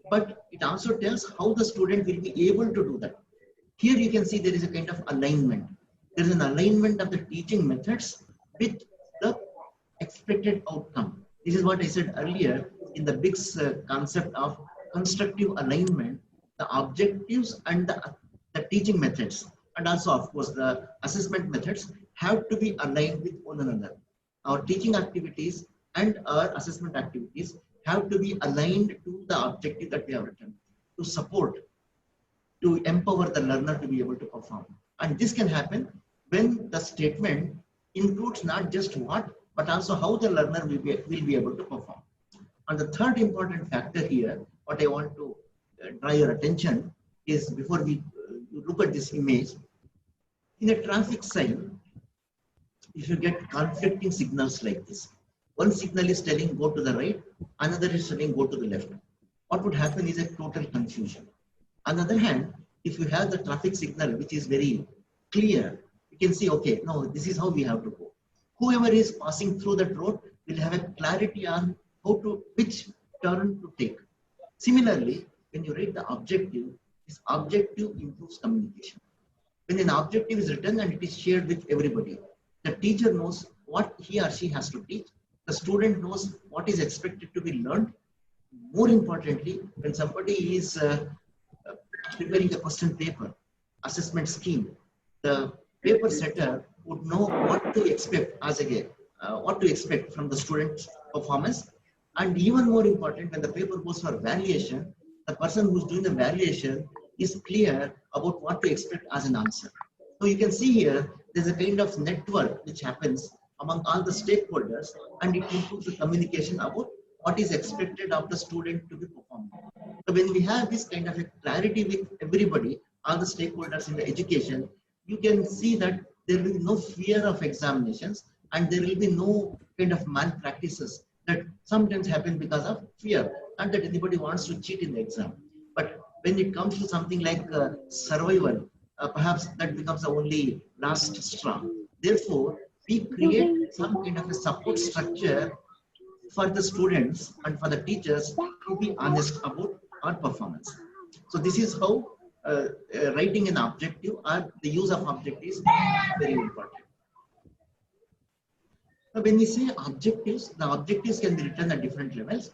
but it also tells how the student will be able to do that. Here you can see there is a kind of alignment. There is an alignment of the teaching methods with the expected outcome. This is what I said earlier in the big concept of constructive alignment. The objectives and the teaching methods, and also of course the assessment methods, have to be aligned with one another. Our teaching activities and our assessment activities have to be aligned to the objective that we have written, to support, to empower the learner to be able to perform. And this can happen when the statement includes not just what, but also how the learner will be able to perform. And the third important factor here, what I want to draw your attention is, before we look at this image, in a traffic sign, if you get conflicting signals like this, one signal is telling go to the right, another is telling go to the left. What would happen is a total confusion. On the other hand, if you have the traffic signal which is very clear, you can see, okay, no, this is how we have to go. Whoever is passing through that road will have a clarity on which turn to take. Similarly, when you write the objective, this objective improves communication. When an objective is written and it is shared with everybody, the teacher knows what he or she has to teach. The student knows what is expected to be learned. More importantly, when somebody is preparing a question paper, assessment scheme, the paper setter would know what to expect from the student's performance. And even more important, when the paper goes for valuation, the person who's doing the valuation is clear about what to expect as an answer. So you can see here, there's a kind of network which happens among all the stakeholders, and it improves the communication about what is expected of the student to be performing. So when we have this kind of a clarity with everybody, all the stakeholders in the education, you can see that there will be no fear of examinations and there will be no kind of malpractices that sometimes happen because of fear, and that anybody wants to cheat in the exam. But when it comes to something like survival, perhaps that becomes the only last straw. Therefore, we create some kind of a support structure for the students and for the teachers to be honest about our performance. So this is how writing an objective or the use of objectives is very important. Now, when we say objectives, the objectives can be written at different levels.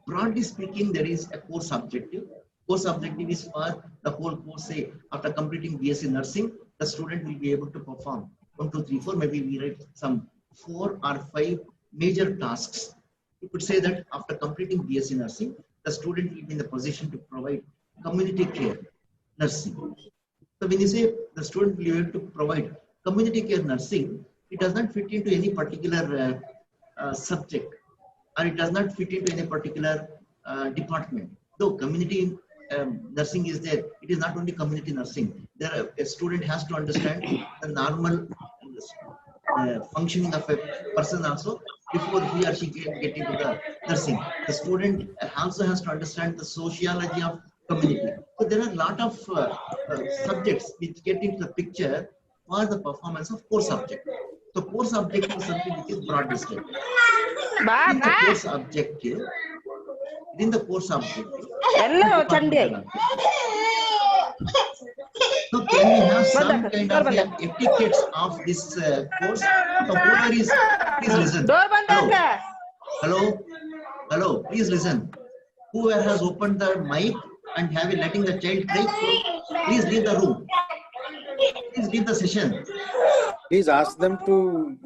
Broadly speaking, there is a course objective. Course objective is for the whole course. Say, after completing BSc Nursing, the student will be able to perform 1, 2, 3, 4. Maybe we write some 4 or 5 major tasks. You could say that after completing BSc Nursing, the student will be in the position to provide community care nursing. So when you say the student will be able to provide community care nursing, it does not fit into any particular subject, or it does not fit into any particular department. Though community nursing is there, it is not only community nursing. A student has to understand the normal functioning of a person also before he or she can get into the nursing. The student also has to understand the sociology of community. So there are a lot of subjects which get into the picture for the performance of course objective. So course objective is something which is broadly stated. Within the course objective, so can we have some kind of etiquettes of this course? So whoever is, please listen. Hello, please listen. Whoever has opened the mic and letting the child cry, please leave the room. Please leave the session. Please ask them to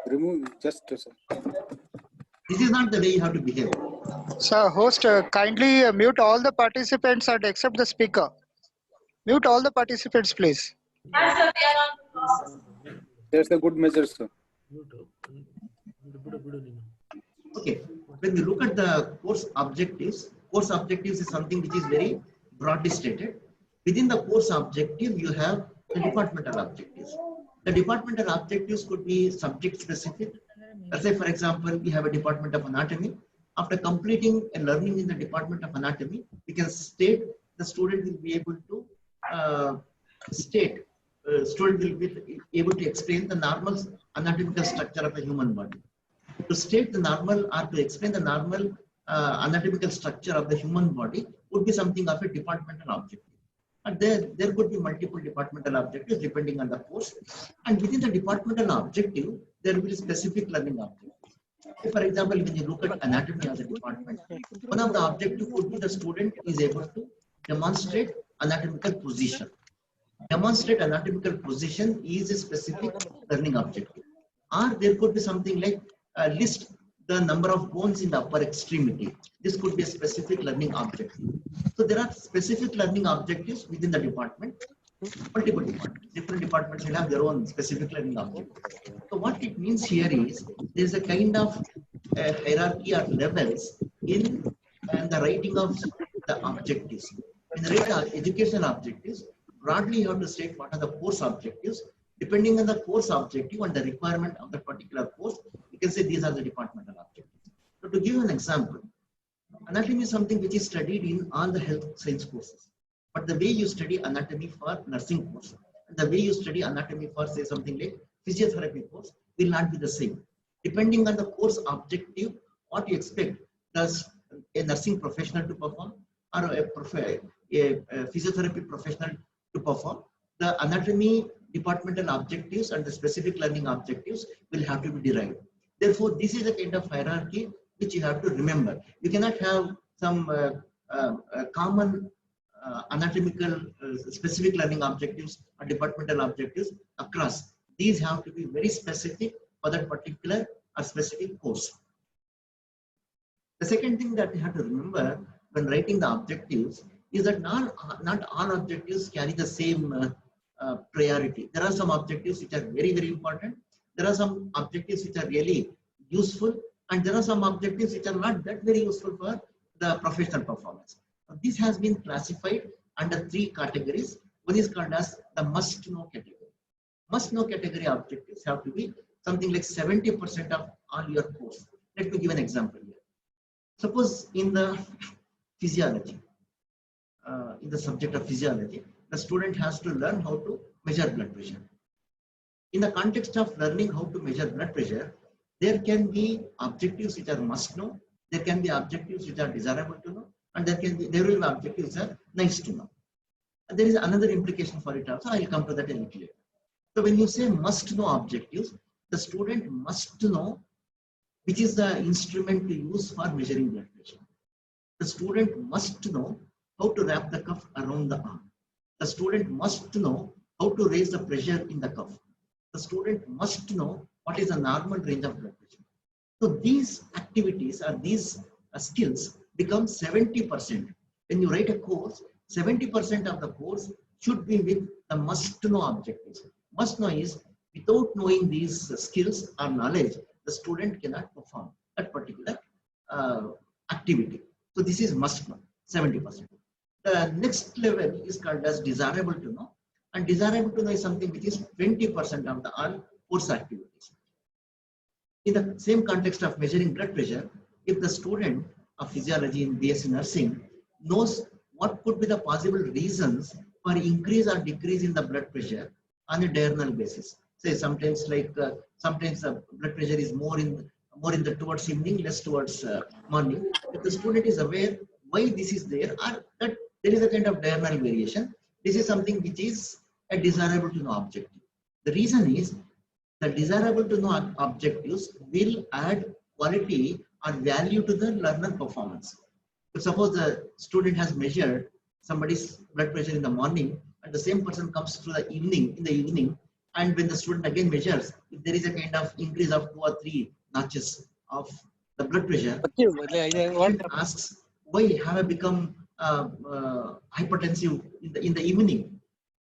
remove just a second. This is not the way you have to behave. Sir, host, kindly mute all the participants and accept the speaker. Mute all the participants, please. That's a good measure, sir. Okay, when we look at the course objectives is something which is very broadly stated. Within the course objective, you have the departmental objectives. The departmental objectives could be subject specific. Let's say, for example, we have a department of anatomy. After completing a learning in the department of anatomy, we can state the student will be able to student will be able to explain the normal anatomical structure of the human body. To state the normal or to explain the normal anatomical structure of the human body would be something of a departmental objective. And there could be multiple departmental objectives depending on the course. And within the departmental objective, there will be specific learning objectives. If, for example, when you look at anatomy as a department, one of the objectives would be the student is able to demonstrate anatomical position. Demonstrate anatomical position is a specific learning objective. Or there could be something like list the number of bones in the upper extremity. This could be a specific learning objective. So there are specific learning objectives within the department. Multiple departments. Different departments will have their own specific learning objectives. So what it means here is there is a kind of hierarchy or levels in the writing of the objectives. In the writing of educational objectives, broadly you have to state what are the course objectives. Depending on the course objective and the requirement of the particular course, you can say these are the departmental objectives. So to give you an example, anatomy is something which is studied in all the health science courses. But the way you study anatomy for nursing course, and the way you study anatomy for say something like physiotherapy course will not be the same. Depending on the course objective, what you expect does a nursing professional to perform or a physiotherapy professional to perform, the anatomy departmental objectives and the specific learning objectives will have to be derived. Therefore, this is a kind of hierarchy which you have to remember. You cannot have some common anatomical specific learning objectives or departmental objectives across. These have to be very specific for that particular or specific course. The second thing that you have to remember when writing the objectives is that not all objectives carry the same priority. There are some objectives which are very, very important. There are some objectives which are really useful, and there are some objectives which are not that very useful for the professional performance. This has been classified under 3 categories. One is called as the must-know category. Must-know category objectives have to be something like 70% of all your course. Let me give an example here. Suppose in the physiology, in the subject of physiology, the student has to learn how to measure blood pressure. In the context of learning how to measure blood pressure, there can be objectives which are must know, there can be objectives which are desirable to know, and there will be objectives which are nice to know. And there is another implication for it also. I will come to that a little later. So when you say must know objectives, the student must know which is the instrument to use for measuring blood pressure. The student must know how to wrap the cuff around the arm. The student must know how to raise the pressure in the cuff. The student must know what is the normal range of blood pressure. So these activities or these skills become 70%. When you write a course, 70% of the course should be with the must know objectives. Must know is without knowing these skills or knowledge, the student cannot perform that particular activity. So this is must know, 70%. The next level is called as desirable to know, and desirable to know is something which is 20% of the all course activities. In the same context of measuring blood pressure, if the student of physiology in BSc nursing knows what could be the possible reasons for increase or decrease in the blood pressure on a diurnal basis. Say sometimes sometimes the blood pressure is more in the towards evening, less towards morning. If the student is aware why this is there, or that there is a kind of diurnal variation, this is something which is a desirable to know objective. The reason is the desirable to know objectives will add quality or value to the learner performance. If suppose the student has measured somebody's blood pressure in the morning, and the same person comes to the evening, and when the student again measures, if there is a kind of increase of 2 or 3 notches of the blood pressure, the student asks, why have I become hypertensive in the evening?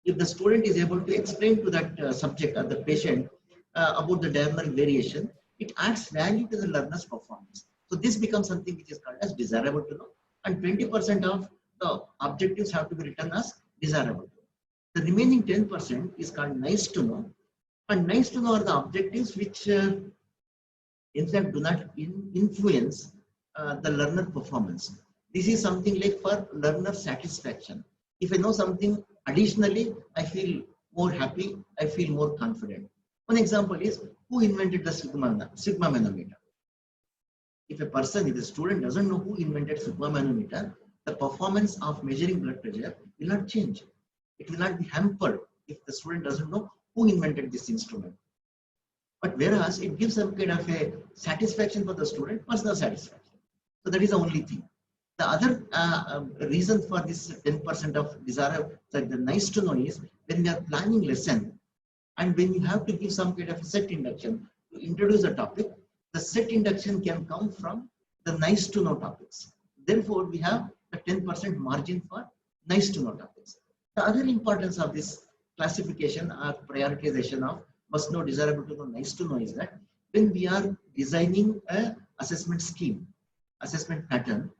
If the student is able to explain to that subject or the patient about the diurnal variation, it adds value to the learner's performance. So this becomes something which is called as desirable to know, and 20% of the objectives have to be written as desirable to know. The remaining 10% is called nice to know, and nice to know are the objectives which in fact do not influence the learner performance. This is something like for learner satisfaction. If I know something additionally, I feel more happy, I feel more confident. One example is, who invented the sigma manometer? If a student doesn't know who invented sigma manometer, the performance of measuring blood pressure will not change. It will not be hampered if the student doesn't know who invented this instrument. But whereas it gives some kind of a satisfaction for the student, personal satisfaction. So that is the only thing. The other reason for this 10% of the nice to know is when we are planning lesson, and when you have to give some kind of a set induction to introduce a topic, the set induction can come from the nice to know topics. Therefore, we have the 10% margin for nice to know topics. The other importance of this classification or prioritization of must know, desirable to know, nice to know is that when we are designing a assessment scheme, assessment pattern,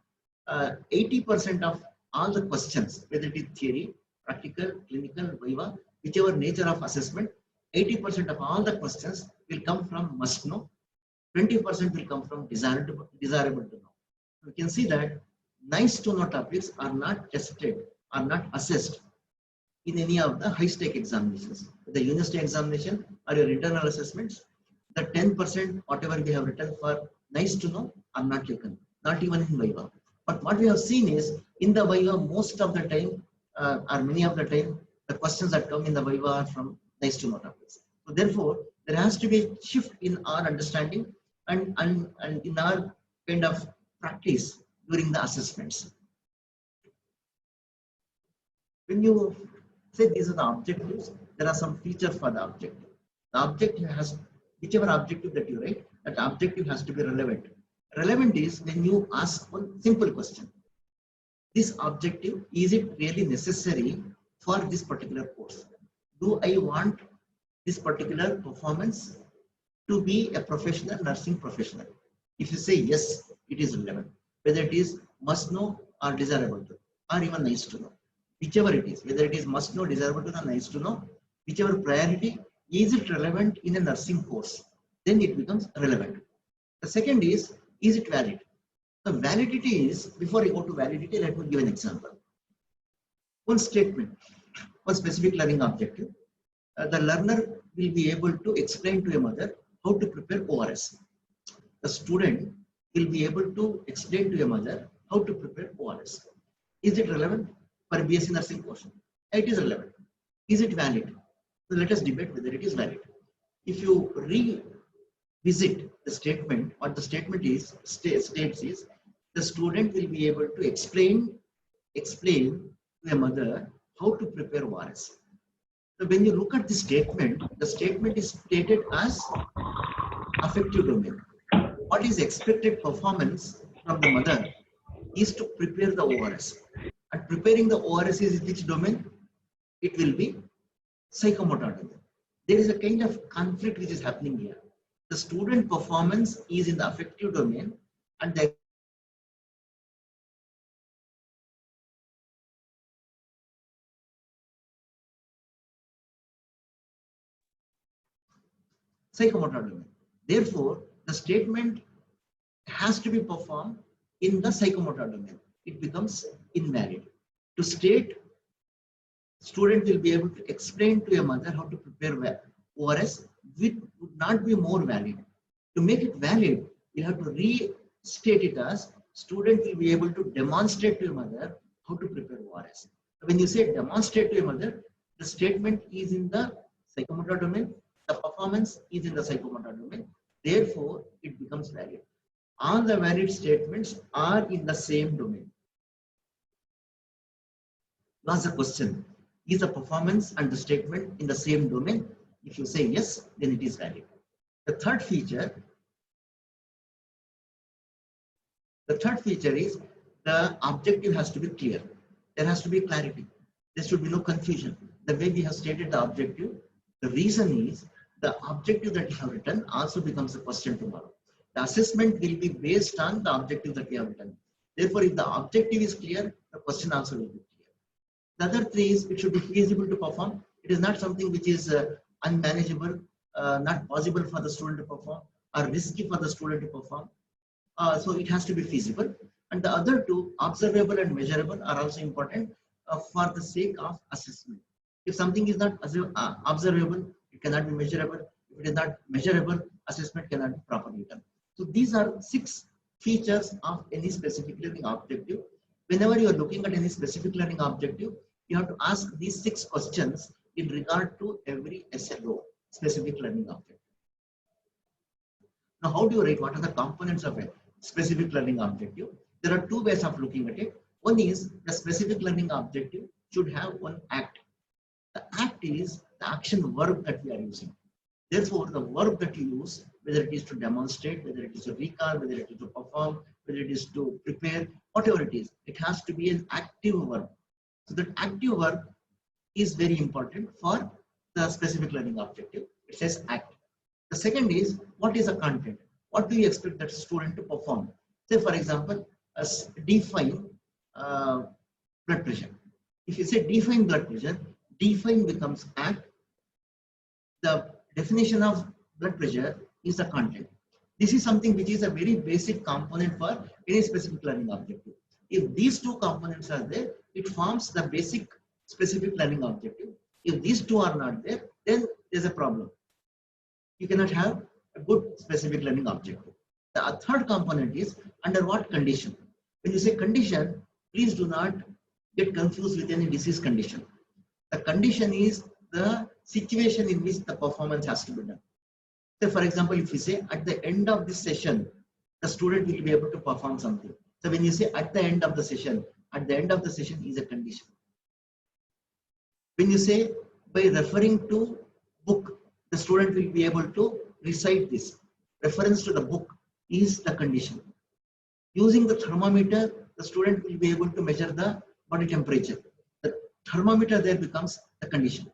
80% of all the questions, whether it is theory, practical, clinical, viva, whichever nature of assessment, 80% of all the questions will come from must know, 20% will come from desirable to know. You can see that nice to know topics are not tested, are not assessed in any of the high stake examinations. The university examination or your internal assessments, the 10% whatever we have written for nice to know are not taken, not even in viva. But what we have seen is in the viva, most of the time or many of the time, the questions that come in the viva are from nice to know topics. So therefore, there has to be a shift in our understanding and in our kind of practice during the assessments. When you say these are the objectives, there are some features for the objective. The objective has, whichever objective that you write, that objective has to be relevant. Relevant is when you ask one simple question. This objective, is it really necessary for this particular course? Do I want this particular performance to be a professional, nursing professional. If you say yes, it is relevant. Whether it is must know or desirable to, or even nice to know. Whichever it is, whether it is must know, desirable to, or nice to know, whichever priority, is it relevant in a nursing course? Then it becomes relevant. The second is it valid? The validity is, before I go to validity, let me give an example. One statement, one specific learning objective, the learner will be able to explain to a mother how to prepare ORS. The student will be able to explain to a mother how to prepare ORS. Is it relevant for BSc nursing course? It is relevant. Is it valid? So let us debate whether it is valid. If you revisit the statement, what the statement is states is the student will be able to explain to a mother how to prepare ORS. So when you look at the statement is stated as affective domain. What is expected performance from the mother is to prepare the ORS. And preparing the ORS is which domain? It will be psychomotor domain. There is a kind of conflict which is happening here. The student performance is in the affective domain and the psychomotor domain. Therefore, the statement has to be performed in the psychomotor domain. It becomes invalid. To state, student will be able to explain to a mother how to prepare ORS, which would not be more valid. To make it valid, you have to restate it as student will be able to demonstrate to a mother how to prepare ORS. When you say demonstrate to a mother, the statement is in the psychomotor domain, the performance is in the psychomotor domain. Therefore, it becomes valid. All the valid statements are in the same domain. That's the question. Is the performance and the statement in the same domain? If you say yes, then it is valid. The third feature is the objective has to be clear. There has to be clarity. There should be no confusion. The way we have stated the objective, the reason is the objective that you have written also becomes a question tomorrow. The assessment will be based on the objective that we have written. Therefore, if the objective is clear, the question also will be clear. The other three is it should be feasible to perform. It is not something which is unmanageable, not possible for the student to perform, or risky for the student to perform. So it has to be feasible. And the other two, observable and measurable, are also important for the sake of assessment. If something is not observable, it cannot be measurable. If it is not measurable, assessment cannot be properly done. So these are 6 features of any specific learning objective. Whenever you are looking at any specific learning objective, you have to ask these 6 questions in regard to every SLO, specific learning objective. Now, how do you write? What are the components of a specific learning objective? There are 2 ways of looking at it. One is the specific learning objective should have one act. The act is the action verb that we are using. Therefore, the verb that you use, whether it is to demonstrate, whether it is to recall, whether it is to perform, whether it is to prepare, whatever it is, it has to be an active verb. So that active verb is very important for the specific learning objective. It says act. The second is, what is the content? What do you expect that student to perform? Say, for example, define blood pressure. If you say define blood pressure, define becomes act. The definition of blood pressure is the content. This is something which is a very basic component for any specific learning objective. If these 2 components are there, it forms the basic specific learning objective. If these 2 are not there, then there's a problem. You cannot have a good specific learning objective. The third component is under what condition. When you say condition, please do not get confused with any disease condition. The condition is the situation in which the performance has to be done. So for example, if you say at the end of this session, the student will be able to perform something. So when you say at the end of the session is a condition. When you say by referring to book, the student will be able to recite this. Reference to the book is the condition. Using the thermometer, the student will be able to measure the body temperature. The thermometer there becomes the condition.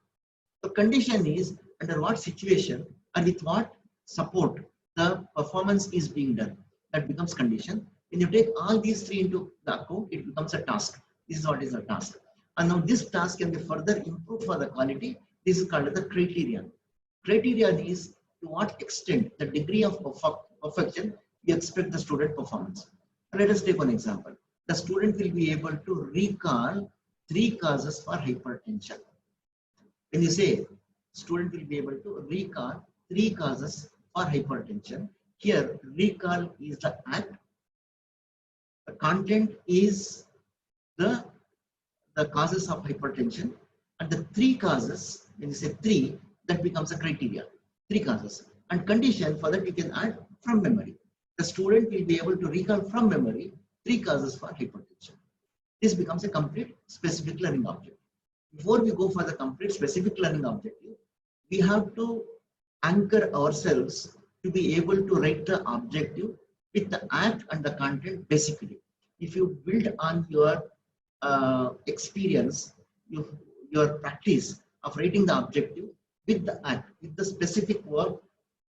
The condition is under what situation and with what support the performance is being done. That becomes condition. When you take all these three into the account, it becomes a task. This is what is a task. And now this task can be further improved for the quality. This is called the criterion. Criterion is to what extent, the degree of perfection you expect the student performance. Let us take one example. The student will be able to recall 3 causes for hypertension. When you say student will be able to recall 3 causes for hypertension, here recall is the act, the content is the causes of hypertension, and the 3 causes, when you say 3, that becomes a criteria. 3 causes. And condition for that you can add from memory. The student will be able to recall from memory 3 causes for hypertension. This becomes a complete specific learning objective. Before we go for the complete specific learning objective, we have to anchor ourselves to be able to write the objective with the act and the content basically. If you build on your experience, your practice of writing the objective with the act, with the specific verb,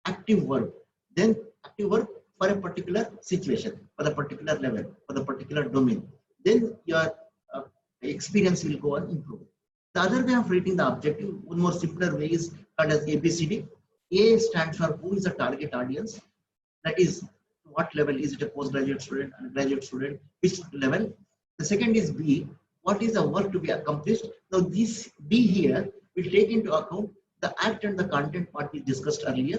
active verb, then active verb for a particular situation, for the particular level, for the particular domain, then your experience will go on improving. The other way of writing the objective, one more simpler way is called as ABCD. A stands for who is the target audience, that is what level, is it a postgraduate student, undergraduate student, which level. The second is B, what is the work to be accomplished. Now this B here will take into account the act and the content what we discussed earlier,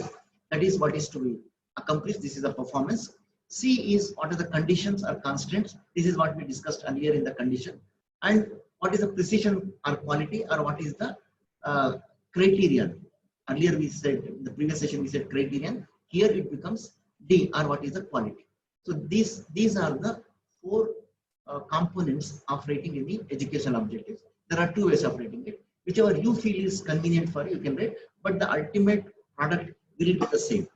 that is what is to be accomplished, this is the performance. C is what are the conditions or constraints, this is what we discussed earlier in the condition, and what is the precision or quality, or what is the criterion. Earlier we said, in the previous session we said criterion, here it becomes D, or what is the quality. So these are the 4 components of writing any educational objectives. There are 2 ways of writing it. Whichever you feel is convenient for you, you can write, but the ultimate product will be the same.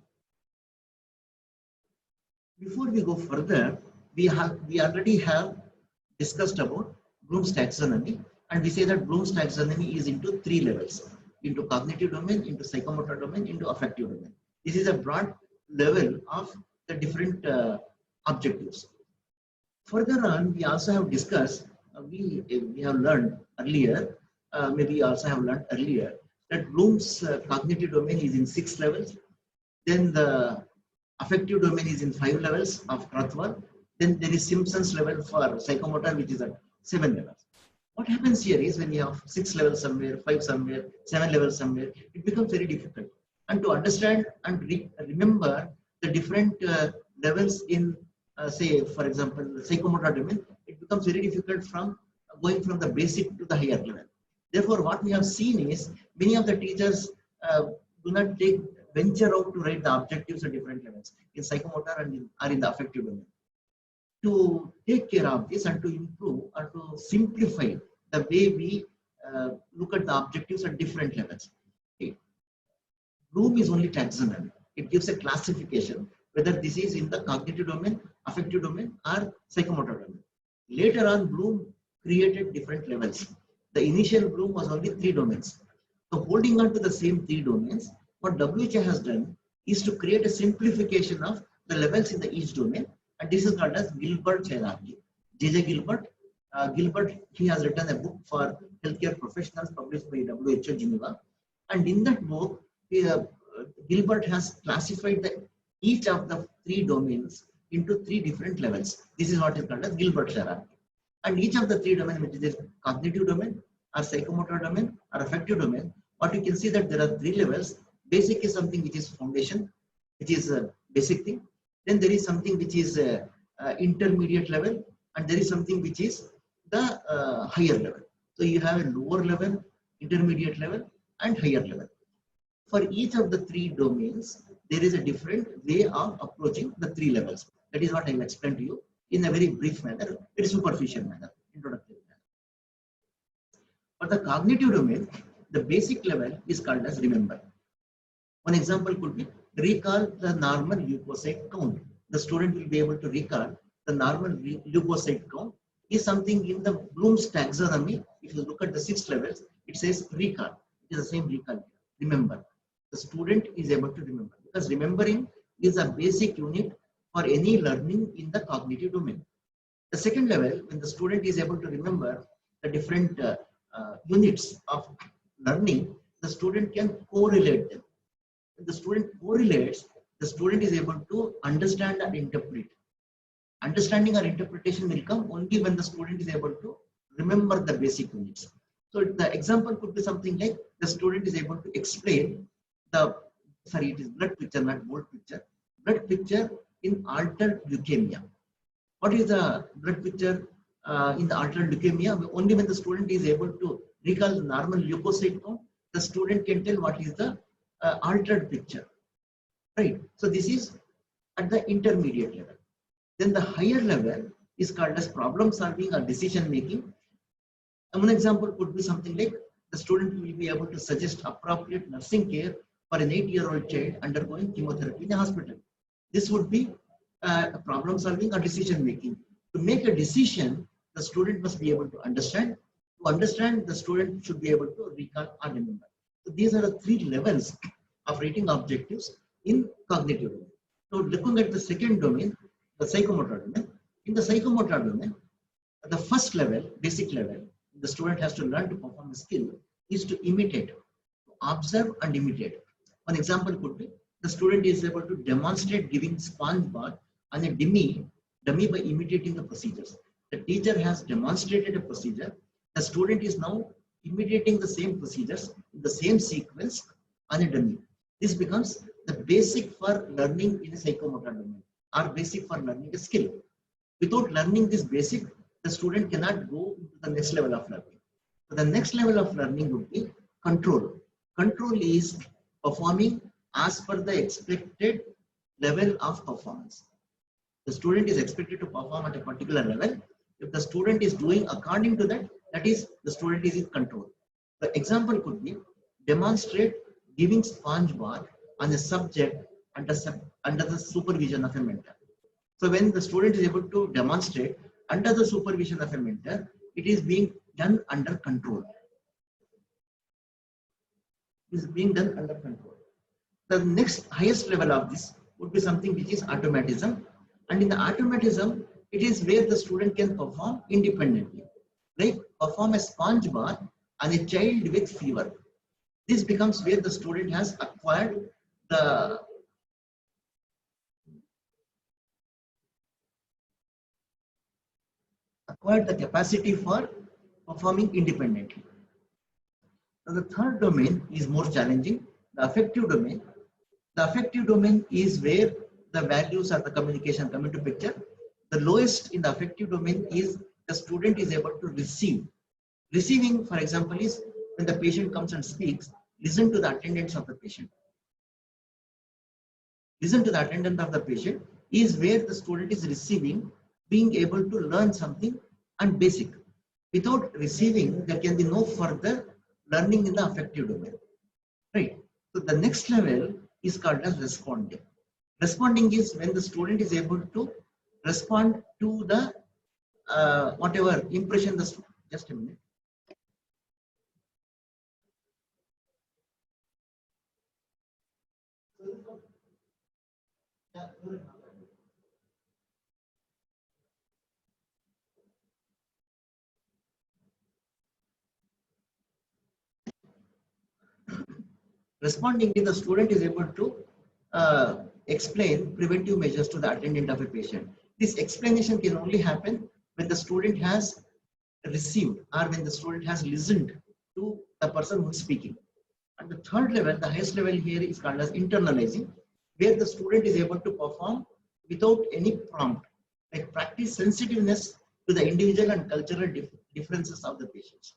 Before we go further, we already have discussed about Bloom's taxonomy, and we say that Bloom's taxonomy is into 3 levels: into cognitive domain, into psychomotor domain, into affective domain. This is a broad level of the different objectives. Further on, we also have discussed, we have learned earlier, maybe you also have learned earlier, that Bloom's cognitive domain is in 6 levels. Then the affective domain is in 5 levels of Krathwohl. Then there is Simpson's level for psychomotor, which is at 7 levels. What happens here is when you have 6 levels somewhere, 5 somewhere, 7 levels somewhere, it becomes very difficult. And to understand and remember the different levels in, say, for example, the psychomotor domain, it becomes very difficult from going from the basic to the higher level. Therefore, what we have seen is many of the teachers do not venture out to write the objectives at different levels in psychomotor and in the affective domain. To take care of this and to improve or to simplify the way we look at the objectives at different levels. Okay. Bloom is only taxonomy. It gives a classification whether this is in the cognitive domain, affective domain, or psychomotor domain. Later on, Bloom created different levels. The initial Bloom was only 3 domains. So holding on to the same 3 domains, what WHO has done is to create a simplification of the levels in the each domain, and this is called as Gilbert hierarchy. J.J. Gilbert, he has written a book for healthcare professionals published by WHO Geneva, and in that book, Gilbert has classified each of the 3 domains into 3 different levels. This is what is called as Gilbert hierarchy. And each of the 3 domains, which is cognitive domain, or psychomotor domain, or affective domain, what you can see that there are 3 levels. Basic is something which is foundation, which is a basic thing. Then there is something which is intermediate level, and there is something which is the higher level. So you have a lower level, intermediate level, and higher level. For each of the 3 domains, there is a different way of approaching the 3 levels. That is what I will explain to you in a very brief manner, very superficial manner, introductory manner. For the cognitive domain, the basic level is called as remember. One example could be recall the normal leukocyte count. The student will be able to recall the normal leukocyte count is something in the Bloom's taxonomy. If you look at the 6 levels, it says recall. It is the same recall. Remember. The student is able to remember. because remembering is a basic unit for any learning in the cognitive domain. The second level, when the student is able to remember the different units of learning, the student can correlate them. When the student correlates, the student is able to understand and interpret. Understanding or interpretation will come only when the student is able to remember the basic units. So the example could be something like the student is able to explain the, sorry, it is blood picture, not blood picture in altered leukemia. What is the blood picture in the altered leukemia? Only when the student is able to recall the normal leukocyte count, the student can tell what is the altered picture, right? So this is at the intermediate level. Then the higher level is called as problem solving or decision making. One example could be something like the student will be able to suggest appropriate nursing care for an 8-year-old child undergoing chemotherapy in a hospital. This would be a problem solving or decision making. To make a decision, the student must be able to understand. To understand, the student should be able to recall or remember. So these are the 3 levels of rating objectives in cognitive domain. So looking at the second domain, the psychomotor domain. In the psychomotor domain, the first level, basic level, the student has to learn to perform a skill is to imitate, to observe and imitate. One example could be the student is able to demonstrate giving sponge bath on a dummy by imitating the procedures. The teacher has demonstrated a procedure. The student is now imitating the same procedures in the same sequence on a dummy. This becomes the basic for learning in a psychomotor domain, or basic for learning a skill. Without learning this basic, the student cannot go to the next level of learning. So the next level of learning would be control. Control is performing as per the expected level of performance. The student is expected to perform at a particular level. If the student is doing according to that, that is, the student is in control. The example could be demonstrate giving sponge bath on a subject under the supervision of a mentor. So when the student is able to demonstrate under the supervision of a mentor, it is being done under control. It is being done under control. The next highest level of this would be something which is automatism. And in the automatism, it is where the student can perform independently. Like perform a sponge bath on a child with fever. This becomes where the student has acquired the capacity for performing independently. Now the third domain is more challenging, the affective domain. The affective domain is where the values or the communication come into picture. The lowest in the affective domain is the student is able to receive. Receiving, for example, is when the patient comes and speaks, listen to the attendants of the patient. Listen to the attendant of the patient is where the student is receiving, being able to learn something and basic. Without receiving, there can be no further learning in the affective domain. Right. So the next level is called as responding. Responding is when the student is able to respond to the whatever impression the student. Just a minute. Responding is the student is able to explain preventive measures to the attendant of a patient. This explanation can only happen when the student has received or when the student has listened to the person who is speaking. And the third level, the highest level here is called as internalizing, where the student is able to perform without any prompt, like practice sensitiveness to the individual and cultural differences of the patients.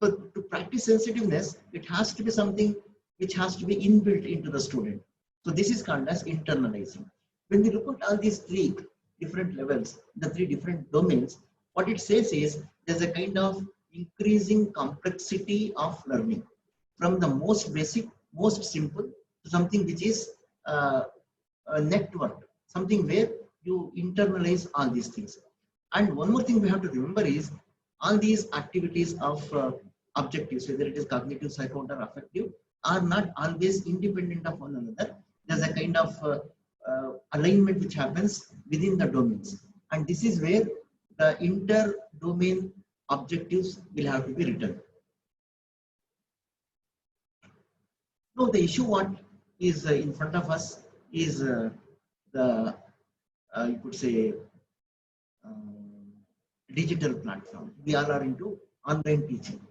So to practice sensitiveness, it has to be something which has to be inbuilt into the student. So this is called as internalizing. When we look at all these 3 different levels, the 3 different domains, what it says is there's a kind of increasing complexity of learning from the most basic, most simple to something which is a network, something where you internalize all these things. And one more thing we have to remember is all these activities of objectives, whether it is cognitive, psychomotor, affective, are not always independent of one another. there's a kind of alignment which happens within the domains. And this is where the inter-domain objectives will have to be written. Now the issue what is in front of us is the you could say digital platform. We all are into online teaching.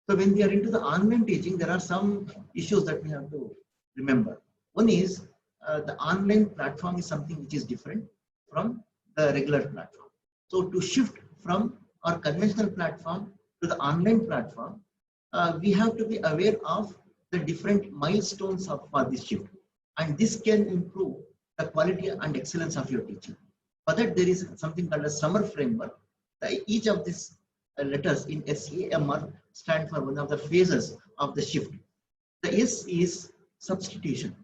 So when we are into the online teaching, there are some issues that we have to remember. One is the online platform is something which is different from the regular platform. So to shift from our conventional platform to the online platform, we have to be aware of the different milestones for this shift. And this can improve the quality and excellence of your teaching. For that, there is something called a summer framework. Each of these letters in SAMR stand for one of the phases of the shift. The S is substitution.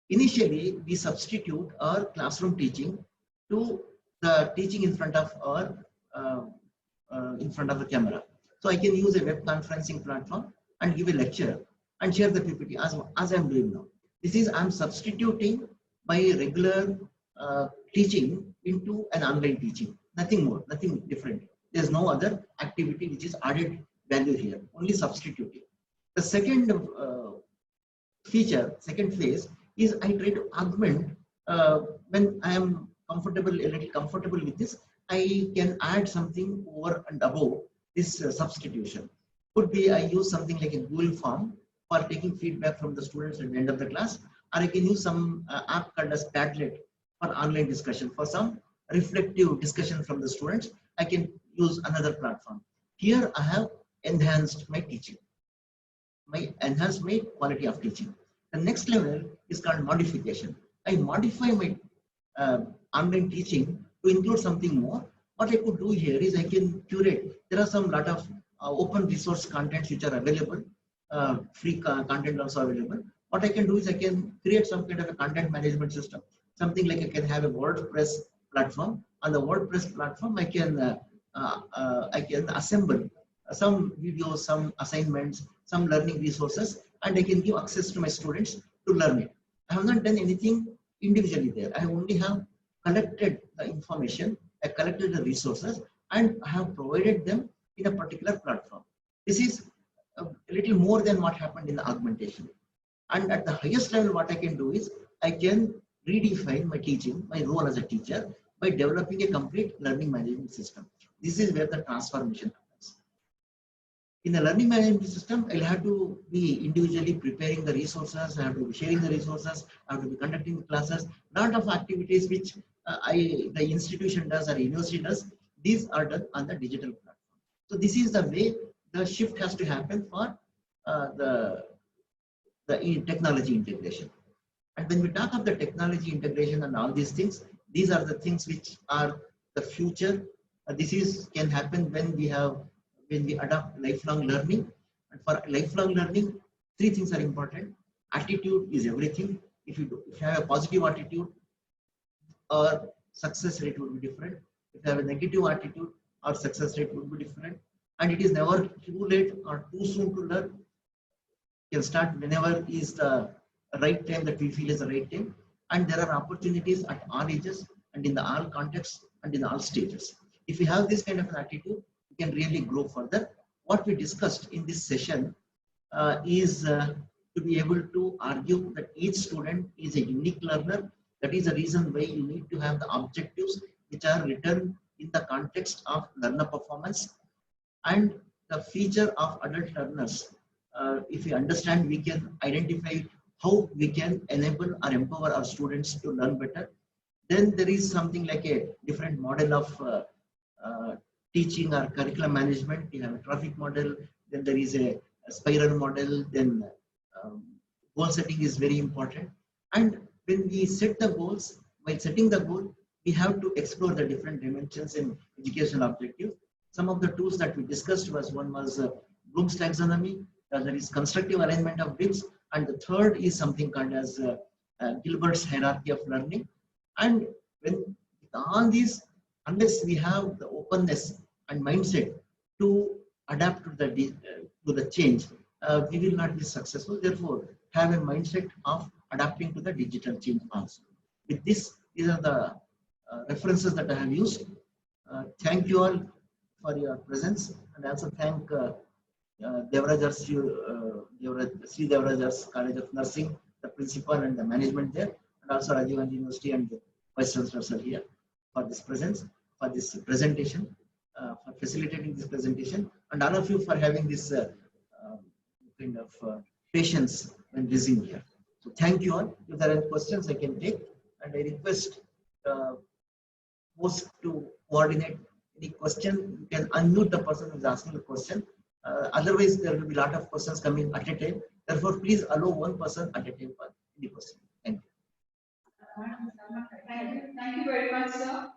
Initially, we substitute our classroom teaching to the teaching in front of our the camera. So I can use a web conferencing platform and give a lecture and share the PPT as I'm doing now. This is I'm substituting my regular teaching into an online teaching. Nothing more, nothing different. There's no other activity which is added value here, only substituting. The second second phase is I try to augment when I am a little comfortable with this, I can add something over and above this substitution. Could be I use something like a Google form for taking feedback from the students at the end of the class, or I can use some app called as Padlet for online discussion. For some reflective discussion from the students, I can use another platform. Here I have enhanced my teaching, enhanced my quality of teaching. The next level is called modification. I modify my online teaching to include something more. What I could do here is I can curate. There are some lot of open resource contents which are available, free content also available. What I can do is I can create some kind of a content management system. Something like I can have a WordPress platform. On the WordPress platform, I can assemble some videos, some assignments, some learning resources, and I can give access to my students to learn it. I have not done anything individually there. I only have collected the information, I collected the resources, and I have provided them in a particular platform. This is a little more than what happened in the augmentation. And at the highest level, what I can do is I can redefine my teaching, my role as a teacher, by developing a complete learning management system. This is where the transformation happens. In the learning management system, I'll have to be individually preparing the resources, I have to be sharing the resources, I have to be conducting classes, lot of activities which the institution does or university does, these are done on the digital platform. So this is the way the shift has to happen for the technology integration. And when we talk of the technology integration and all these things, these are the things which are the future. This can happen when we adopt lifelong learning. And for lifelong learning, three things are important. Attitude is everything. If you have a positive attitude, our success rate would be different. If you have a negative attitude, our success rate would be different. And it is never too late or too soon to learn. You can start whenever is the right time that we feel is the right time. And there are opportunities at all ages and in all contexts and in all stages. If you have this kind of an attitude, you can really grow further. What we discussed in this session is to be able to argue that each student is a unique learner. That is the reason why you need to have the objectives which are written in the context of learner performance and the feature of adult learners. If we understand, we can identify how we can enable or empower our students to learn better. Then there is something like a different model of teaching or curriculum management. You have a traffic model, then there is a spiral model, then goal setting is very important. And when we set the goals, while setting the goal, we have to explore the different dimensions in educational objective. Some of the tools that we discussed one was Bloom's taxonomy, the other is constructive alignment of bricks, and the third is something called as Gilbert's hierarchy of learning. And when all these, unless we have the openness and mindset to adapt to the change, we will not be successful. Therefore, have a mindset of adapting to the digital change also. With this, these are the references that I have used. Thank you all for your presence, and I also thank Sri Devarajar's College of Nursing, the principal and the management there, and also Rajiv Gandhi University and the Vice Chancellor here for this presence, for this presentation, for facilitating this presentation, and all of you for having this kind of patience when listening here. So thank you all. If there are any questions, I can take, and I request host to coordinate any question. You can unmute the person who is asking the question. Otherwise, there will be a lot of questions coming at a time. Therefore, please allow one person at a time for any question. Thank you. Thank you very much, sir.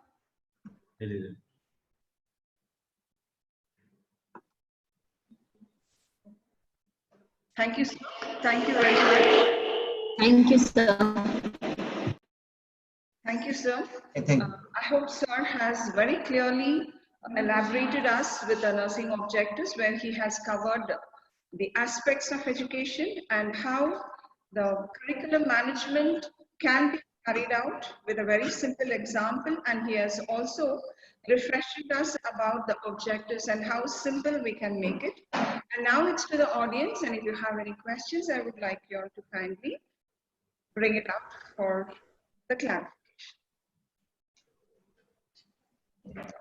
Thank you, sir. Thank you very much. Thank you, sir. Thank you, sir. Thank you. I hope sir has very clearly elaborated us with the nursing objectives, where he has covered the aspects of education and how the curriculum management can be carried out with a very simple example, and he has also refreshed us about the objectives and how simple we can make it. And now it's to the audience, and if you have any questions, I would like you all to kindly bring it up for the clarification.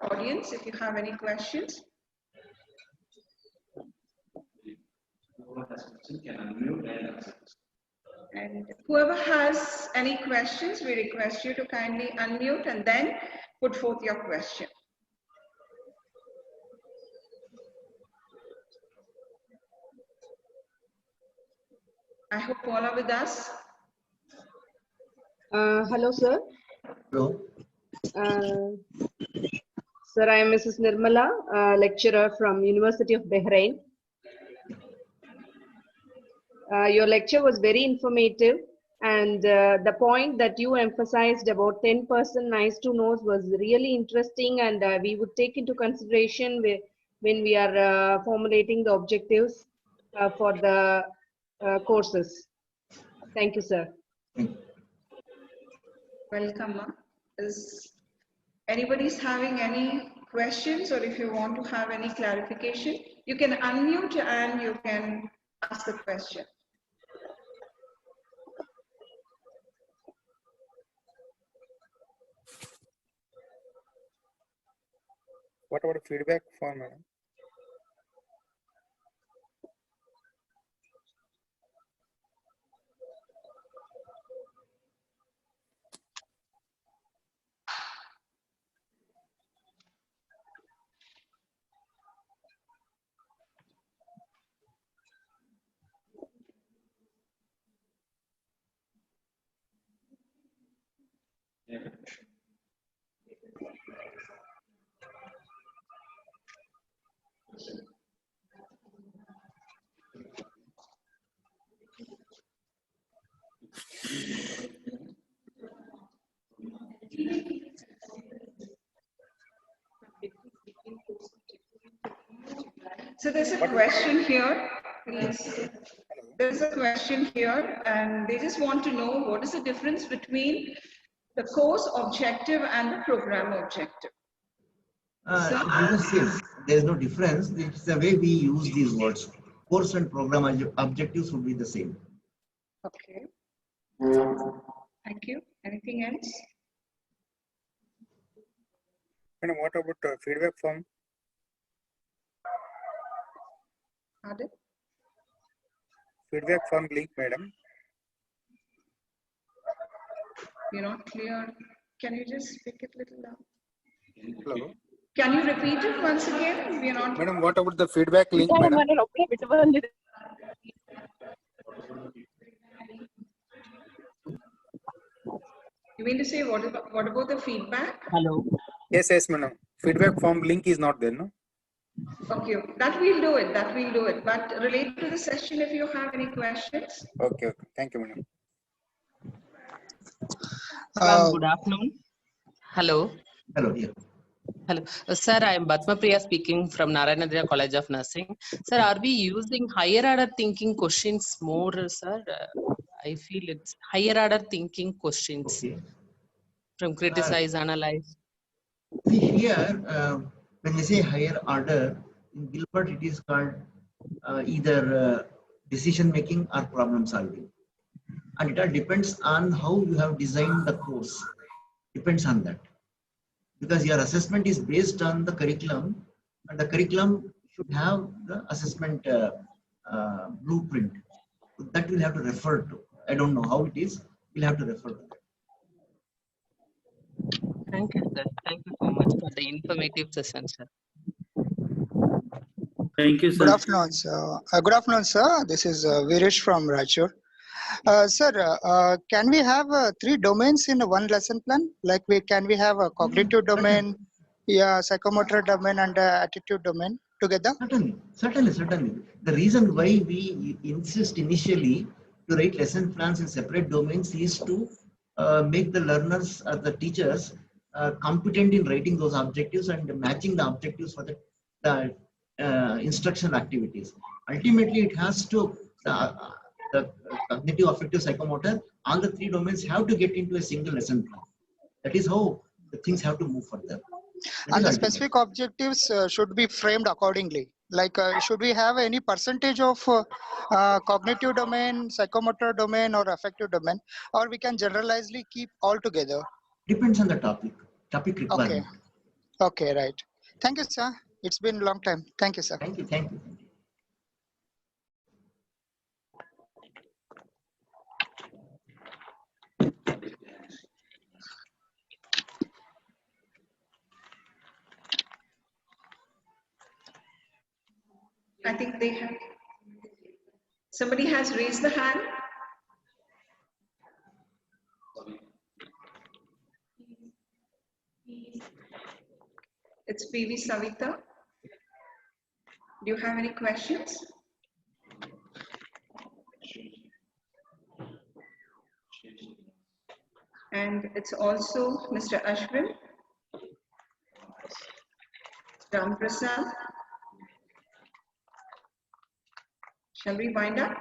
Audience, if you have any questions. And whoever has any questions, we request you to kindly unmute and then put forth your question. I hope all are with us. Hello, sir. Hello. Sir, I am Mrs. Nirmala, lecturer from University of Bahrain. Your lecture was very informative, and the point that you emphasized about 10% nice to knows was really interesting, and we would take into consideration when we are formulating the objectives for the courses. Thank you, sir. Welcome. Is anybody's having any questions, or if you want to have any clarification, you can unmute and you can ask the question. What about feedback form, madam? So there's a question here. There's a question here, and they just want to know what is the difference between the course objective and the program objective. There is no difference. It's the way we use these words. Course and program objectives would be the same. Okay. Thank you. Anything else? Madam, what about feedback form? Pardon? Feedback form link, madam. You're not clear. Can you just speak it a little loud? Hello. Can you repeat it once again? We are not. Madam, what about the feedback link, madam? You mean to say what about the feedback? Hello. Yes, madam. Feedback form link is not there, no? Okay, that we'll do it. That we'll do it. But related to the session, if you have any questions. Okay. Thank you, madam. Good afternoon. Hello. Hello. Yeah. Hello. Sir, I am Batma Priya speaking from Narayanadri College of Nursing. Sir, are we using higher order thinking questions more, sir? I feel it's higher order thinking questions from criticize, analyze. See here, when we say higher order, in Gilbert it is called either decision making or problem solving. And it all depends on how you have designed the course. Depends on that. Because your assessment is based on the curriculum, and the curriculum should have the assessment blueprint. That we'll have to refer to. I don't know how it is. We'll have to refer to that. Thank you, sir. Thank you so much for the informative session, sir. Thank you, sir. Good afternoon, sir. Good afternoon, sir. This is Virish from Raichur. Sir, can we have 3 domains in one lesson plan? Like can we have a cognitive domain, psychomotor domain, and attitude domain together? Certainly. The reason why we insist initially to write lesson plans in separate domains is to make the learners or the teachers competent in writing those objectives and matching the objectives for the instructional activities. Ultimately, it has to the cognitive, affective, psychomotor, all the 3 domains have to get into a single lesson plan. That is how the things have to move further. And the specific objectives should be framed accordingly. Like, should we have any percentage of cognitive domain, psychomotor domain, or affective domain, or we can generalizely keep all together? Depends on the topic requirement. Okay, right. Thank you, sir. It's been a long time. Thank you, sir. Thank you. I think they have. Somebody has raised the hand. It's PV Savita. Do you have any questions? And it's also Mr. Ashwin, Ram Prasad. Shall we wind up?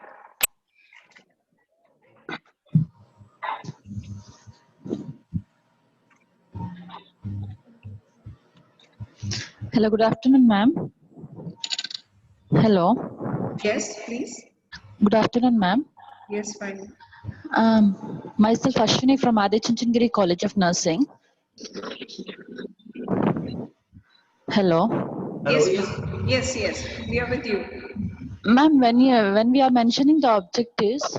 Hello, good afternoon, ma'am. Hello. Yes, please. Good afternoon, ma'am. Yes, fine. Myself Ashwini from Adichanchandgiri College of Nursing. Hello. Yes, we are with you. Ma'am, when we are mentioning the objectives,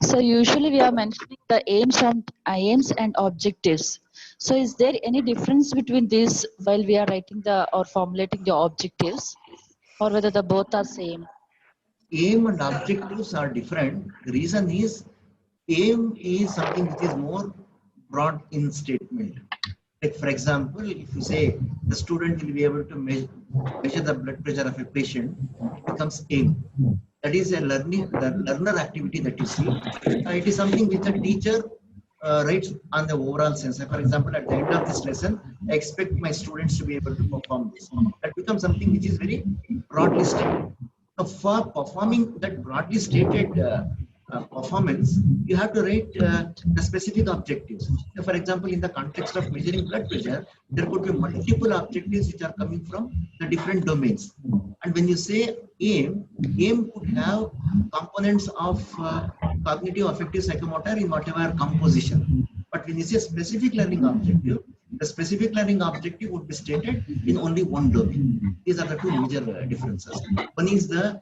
so usually we are mentioning the aims and objectives. So is there any difference between these while we are writing or formulating the objectives, or whether the both are same? Aim and objectives are different. The reason is aim is something which is more broad in statement. Like for example, if you say the student will be able to measure the blood pressure of a patient, it becomes aim. That is a learner activity that you see. It is something which a teacher writes on the overall sense. For example, at the end of this lesson, I expect my students to be able to perform this. That becomes something which is very broadly stated. For performing that broadly stated performance, you have to write the specific objectives. So for example, in the context of measuring blood pressure, there could be multiple objectives which are coming from the different domains. And when you say aim could have components of cognitive, affective, psychomotor in whatever composition. But when you say specific learning objective, the specific learning objective would be stated in only one domain. These are the 2 major differences. One is the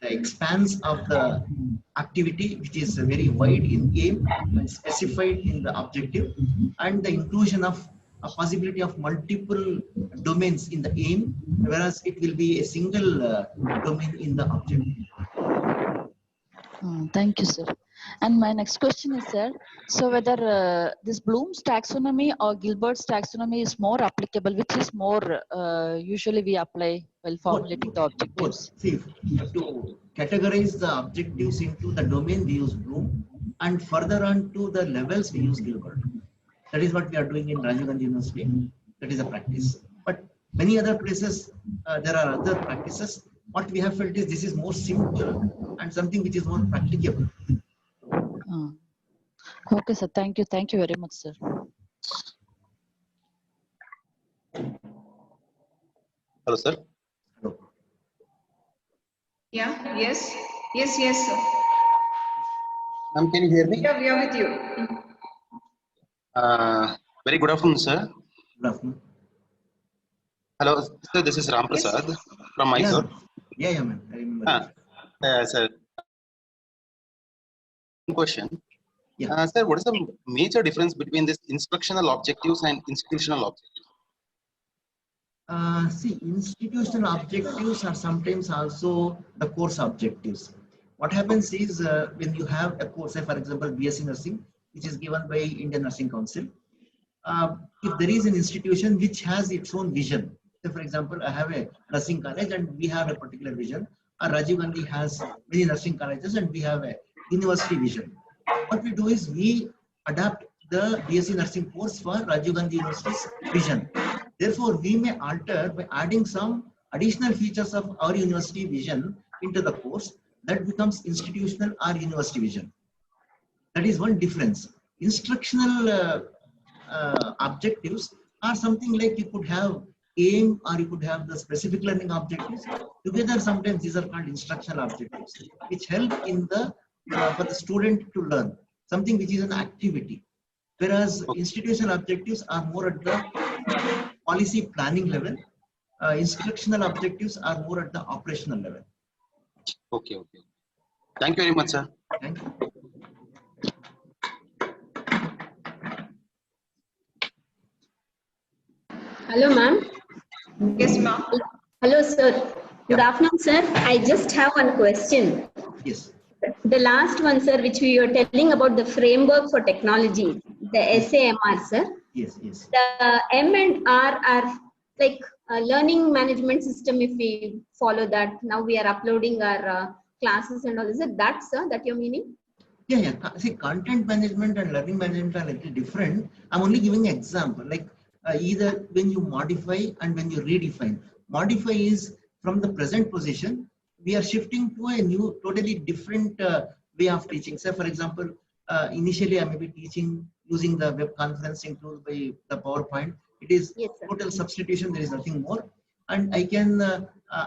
expanse of the activity, which is very wide in aim and specified in the objective, and the inclusion of a possibility of multiple domains in the aim, whereas it will be a single domain in the objective. Thank you, sir. And my next question is, sir, so whether this Bloom's taxonomy or Gilbert's taxonomy is more applicable, which is more usually we apply while formulating the objectives? See, to categorize the objectives into the domain, we use Bloom, and further on to the levels, we use Gilbert. That is what we are doing in Rajiv Gandhi University. That is a practice. But many other places, there are other practices. What we have felt is this is more simple and something which is more practicable. Okay, sir. Thank you. Thank you very much, sir. Hello, sir. Yeah, yes. Yes, sir. Ma'am, can you hear me? Yeah, we are with you. Very good afternoon, sir. Good afternoon. Hello, sir. This is Ram Prasad from Mysore. Yeah, man. I remember. Sir. One question. Yeah. Sir, what is the major difference between this instructional objectives and institutional objectives? See, institutional objectives are sometimes also the course objectives. What happens is when you have a course, say for example, BSc Nursing, which is given by Indian Nursing Council, if there is an institution which has its own vision, say for example, I have a nursing college and we have a particular vision, or Rajiv Gandhi has many nursing colleges and we have a university vision. What we do is we adapt the BSc Nursing course for Rajiv Gandhi University's vision. Therefore, we may alter by adding some additional features of our university vision into the course. That becomes institutional or university vision. That is one difference. Instructional objectives are something like you could have aim or you could have the specific learning objectives. Together, sometimes these are called instructional objectives, which help in the for the student to learn something which is an activity. Whereas institutional objectives are more at the policy planning level. Instructional objectives are more at the operational level. Okay. Thank you very much, sir. Thank you. Hello, ma'am. Yes, ma'am. Hello, sir. Good afternoon, sir. I just have one question. Yes. The last one, sir, which we were telling about the framework for technology, the SAMR, sir. Yes. The M and R are like a learning management system. If we follow that, now we are uploading our classes and all. Is it that, sir, that you're meaning? Yeah. See, content management and learning management are a little different. I'm only giving an example. Like either when you modify and when you redefine. Modify is from the present position, we are shifting to a new, totally different way of teaching. Say, for example, initially I may be teaching using the web conferencing tool by the PowerPoint. It is total substitution. There is nothing more. And I can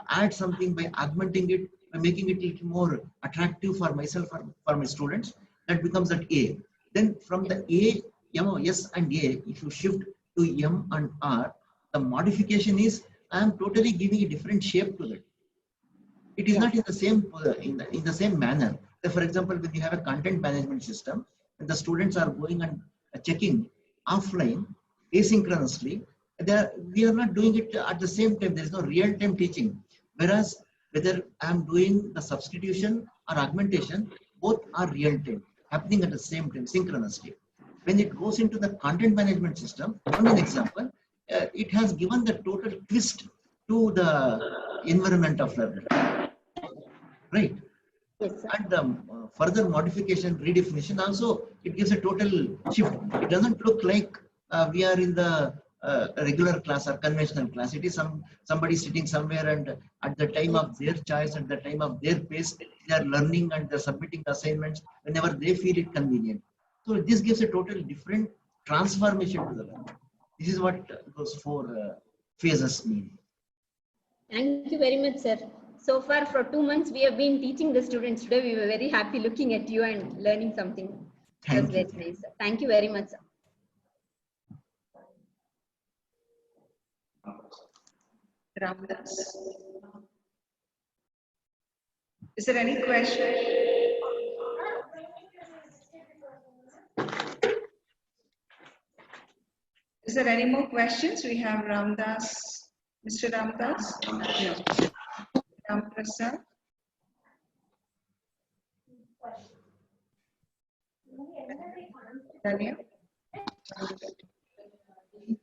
add something by augmenting it, by making it a little more attractive for myself, for my students. That becomes that A. Then from the A, S and A, if you shift to M and R, the modification is I am totally giving a different shape to that. It is not in the same in the same manner. So for example, when you have a content management system, and the students are going and checking offline, asynchronously, we are not doing it at the same time. There is no real-time teaching. Whereas whether I am doing the substitution or augmentation, both are real-time, happening at the same time, synchronously. When it goes into the content management system, only an example, it has given the total twist to the environment of learning. Right? Yes, and the further modification, redefinition also, it gives a total shift. It doesn't look like we are in the regular class or conventional class. It is somebody sitting somewhere and at the time of their choice, at the time of their pace, they are learning and they're submitting assignments whenever they feel it convenient. So this gives a totally different transformation to the learning. This is what those 4 phases mean. Thank you very much, sir. So far, for 2 months, we have been teaching the students. Today, we were very happy looking at you and learning something. It was very nice, sir. Thank you very much, sir. Ramdas. Is there any question? Is there any more questions? We have Ramdas, Mr. Ramdas, no. Ram Prasad. Daniel.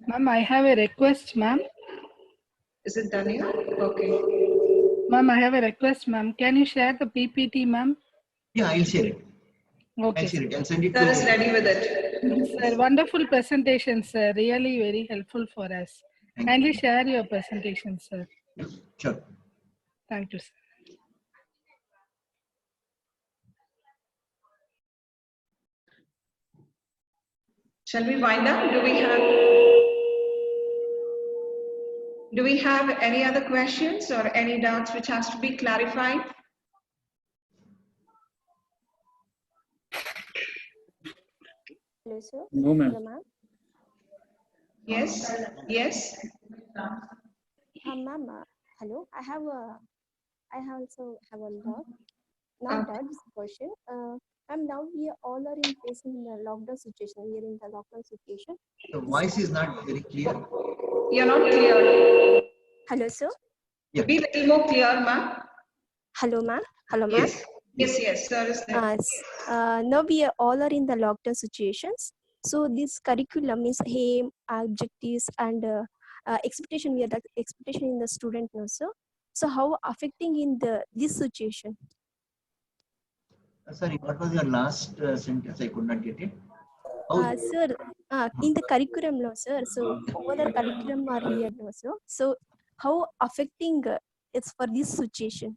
Ma'am, I have a request, ma'am. Is it Daniel? Okay. Ma'am, I have a request, ma'am. Can you share the PPT, ma'am? Yeah, I'll share it. Okay. I'll share it. I'll send it Sir to is ready with it. Sir, wonderful presentation, sir. Really very helpful for us. Kindly share your presentation, sir. Sure. Thank you, sir. Shall we wind up? Do we have any other questions or any doubts which has to be clarified? Hello, sir. No, ma'am. Hello, ma'am. Yes, yes. Ma'am, hello. I also have a doubt. Not doubt, this question. Ma'am, now we all are in facing the lockdown situation. We are in the lockdown situation. The voice is not very clear. You're not clear. Hello, sir. Be a little more clear, ma'am. Hello, ma'am. Hello, ma'am. Yes, sir is there. Now we are all are in the lockdown situations. So this curriculum is aim, objectives, and expectation. We are the expectation in the student now, sir. So how affecting in this situation? Sorry, what was your last sentence? I could not get it. Sir, in the curriculum now, sir. So all the curriculum are here now, sir. So how affecting it's for this situation?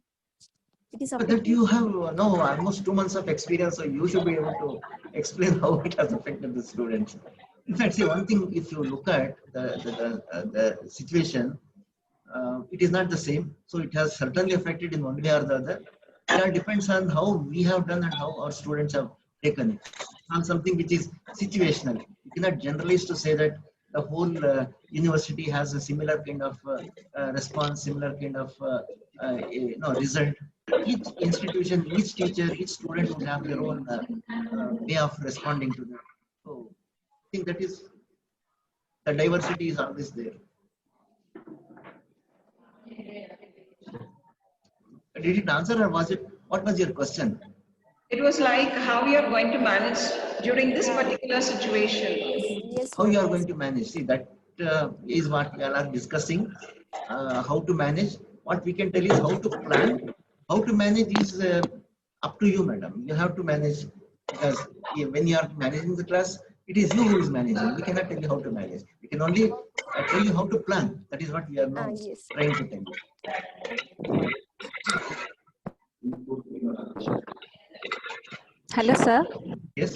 It is But that you have almost 2 months of experience, so you should be able to explain how it has affected the students. In fact, see one thing, if you look at the situation, it is not the same. So it has certainly affected in one way or the other. It all depends on how we have done and how our students have taken it. On something which is situational. You cannot generalize to say that the whole university has a similar kind of response, similar kind of result. Each institution, each teacher, each student would have their own way of responding to that. So I think that is, the diversity is always there. Did it answer, or was it, what was your question? It was like how we are going to manage during this particular situation. Yes. How you are going to manage? See, that is what we all are discussing. How to manage. What we can tell is how to plan. How to manage is up to you, madam. You have to manage, because when you are managing the class, it is you who is managing. We cannot tell you how to manage. We can only tell you how to plan. That is what we are now trying to tell you. Hello, sir. Yes.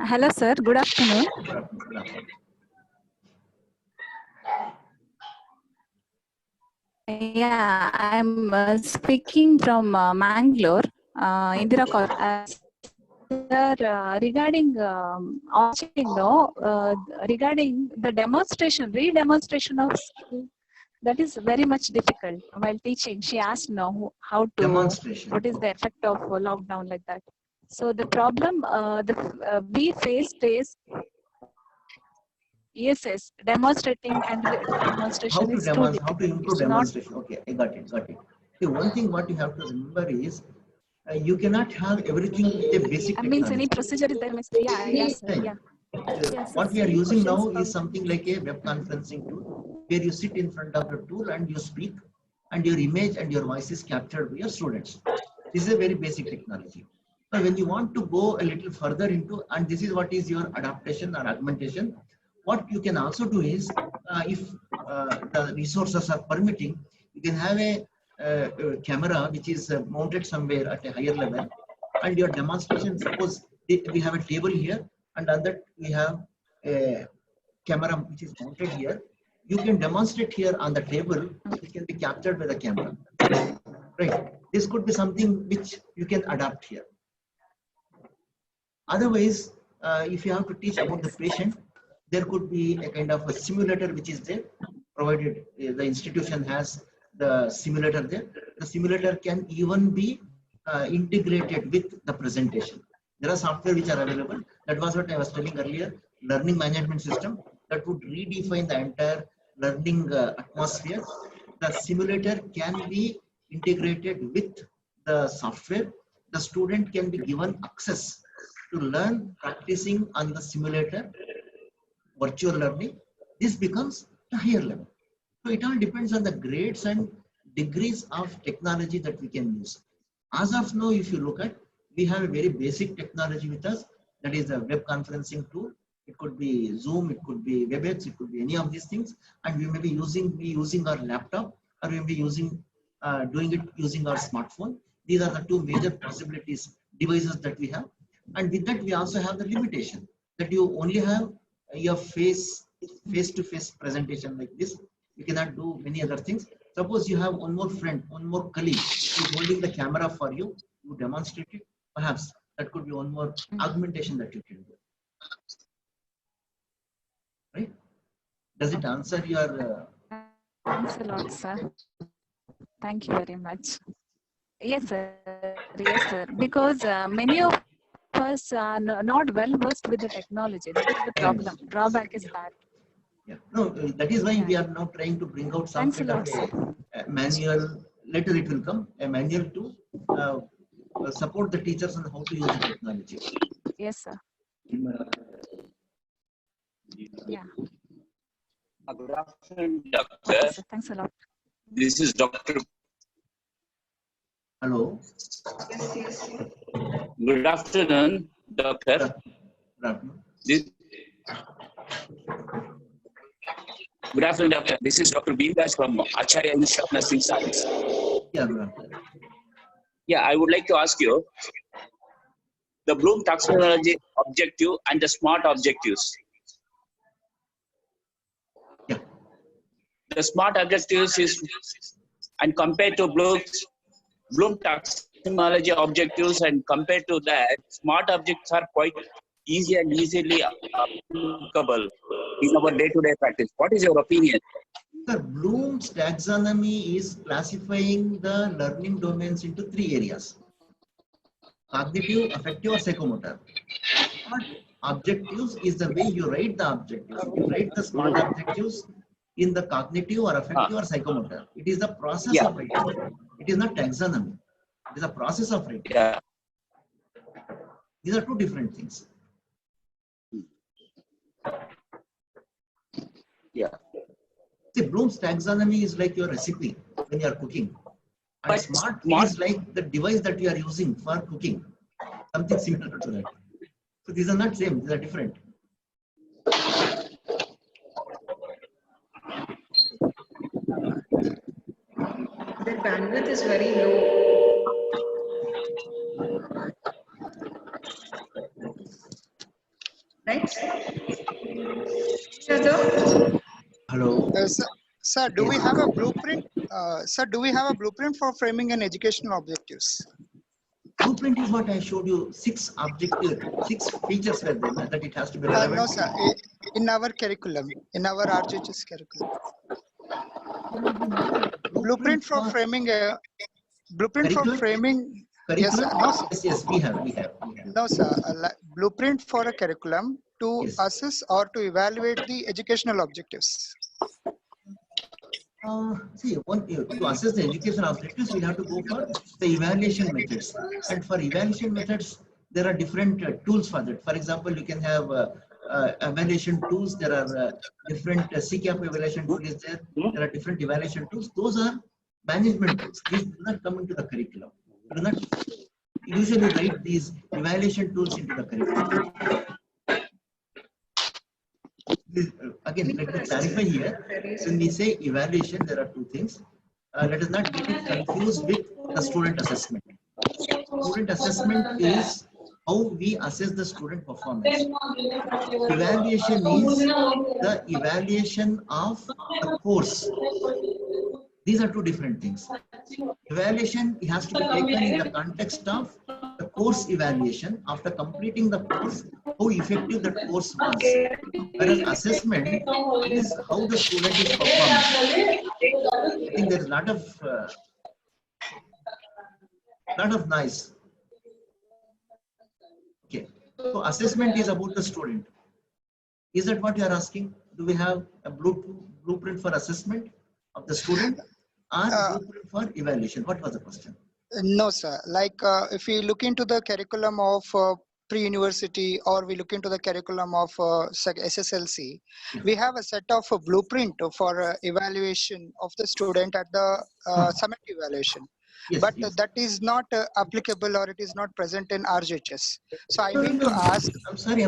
Hello, sir. Good afternoon. Yeah, I'm speaking from Mangalore, Indira College. Sir, regarding regarding the demonstration, re-demonstration of skill, that is very much difficult while teaching. She asked now how to, what is the effect of lockdown like that. So the problem we faced is, yes, demonstrating and demonstration is too difficult. How to improve demonstration? Okay, I got it. The one thing what you have to remember is, you cannot have everything with a basic technology. Means any procedure is there? Yes, sir. Yeah. What we are using now is something like a web conferencing tool, where you sit in front of the tool and you speak, and your image and your voice is captured by your students. This is a very basic technology. But when you want to go a little further into, and this is what is your adaptation or augmentation, what you can also do is, if the resources are permitting, you can have a camera which is mounted somewhere at a higher level, and your demonstration, suppose we have a table here, and on that we have a camera which is mounted here. You can demonstrate here on the table, which can be captured by the camera. Right. This could be something which you can adapt here. Otherwise, if you have to teach about the patient, there could be a kind of a simulator which is there, provided the institution has the simulator there. The simulator can even be integrated with the presentation. There are software which are available. That was what I was telling earlier. Learning management system that would redefine the entire learning atmosphere. The simulator can be integrated with the software. The student can be given access to learn practicing on the simulator, virtual learning. This becomes a higher level. So it all depends on the grades and degrees of technology that we can use. As of now, if you look at, we have a very basic technology with us, that is a web conferencing tool. It could be Zoom, it could be WebEx, it could be any of these things, and we may be using our laptop, or we may be doing it using our smartphone. These are the two major possibilities, devices that we have. And with that, we also have the limitation that you only have your face-to-face presentation like this. You cannot do many other things. Suppose you have one more friend, one more colleague who is holding the camera for you, you demonstrate it. Perhaps that could be one more augmentation that you can do. Right? Does it answer your... Thanks a lot, sir. Thank you very much. Yes, sir. Yes, sir. Because many of us are not well versed with the technology. That is the problem. Drawback is that. Yeah. No, that is why we are now trying to bring out some kind of a manual. Later it will come, a manual to support the teachers on how to use the technology. Yes, sir. Yeah. Good afternoon, Doctor. Okay, sir. Thanks a lot. This is Dr. Hello. Yes, yes. Good afternoon, Doctor. Good afternoon, Doctor. This is Dr. Beendaj from Acharya Institute of Nursing Science. Yeah, good afternoon. Yeah, I would like to ask you the Bloom taxonomy objective and the SMART objectives. Yeah. The SMART objectives is, and compared to Bloom taxonomy objectives, and compared to that, SMART objectives are quite easy and easily applicable in our day-to-day practice. What is your opinion? Sir, Bloom's taxonomy is classifying the learning domains into 3 areas: cognitive, affective, or psychomotor. But objectives is the way you write the objectives. You write the SMART objectives in the cognitive or affective or psychomotor. It is the process of writing. It is not taxonomy. It is a process of writing. Yeah. These are 2 different things. Yeah. See, Bloom's taxonomy is like your recipe when you are cooking. And but SMART is like the device that you are using for cooking. Something similar to that. So these are not same, these are different. The bandwidth is very low. Right? Hello. Sir, do we have a blueprint? Sir, do we have a blueprint for framing and educational objectives? Blueprint is what I showed you. 6 features were there that it has to be relevant. No, sir. In our curriculum, in our RGHS curriculum. Blueprint for framing. Blueprint for framing. Yes, sir. No, sir. Yes, we have. No, sir. Blueprint for a curriculum to assess or to evaluate the educational objectives. See, to assess the educational objectives, we have to go for the evaluation methods. And for evaluation methods, there are different tools for that. For example, you can have evaluation tools. There are different CCAP evaluation tools is there. There are different evaluation tools. Those are management tools. These do not come into the curriculum. We do not usually write these evaluation tools into the curriculum. Again, let me clarify here. When we say evaluation, there are 2 things. Let us not get it confused with the student assessment. Student assessment is how we assess the student performance. Evaluation is the evaluation of the course. These are 2 different things. Evaluation has to be taken in the context of the course evaluation. After completing the course, how effective that course was. Whereas assessment is how the student is performing. I think there is a lot of noise. Okay. So assessment is about the student. Is that what you are asking? Do we have a blueprint for assessment of the student or blueprint for evaluation? What was the question? No, sir. Like if we look into the curriculum of pre-university or we look into the curriculum of SSLC, we have a set of blueprint for evaluation of the student at the summit evaluation. Yes, but yes. that is not applicable or it is not present in RGHS. So I mean to ask. I'm sorry.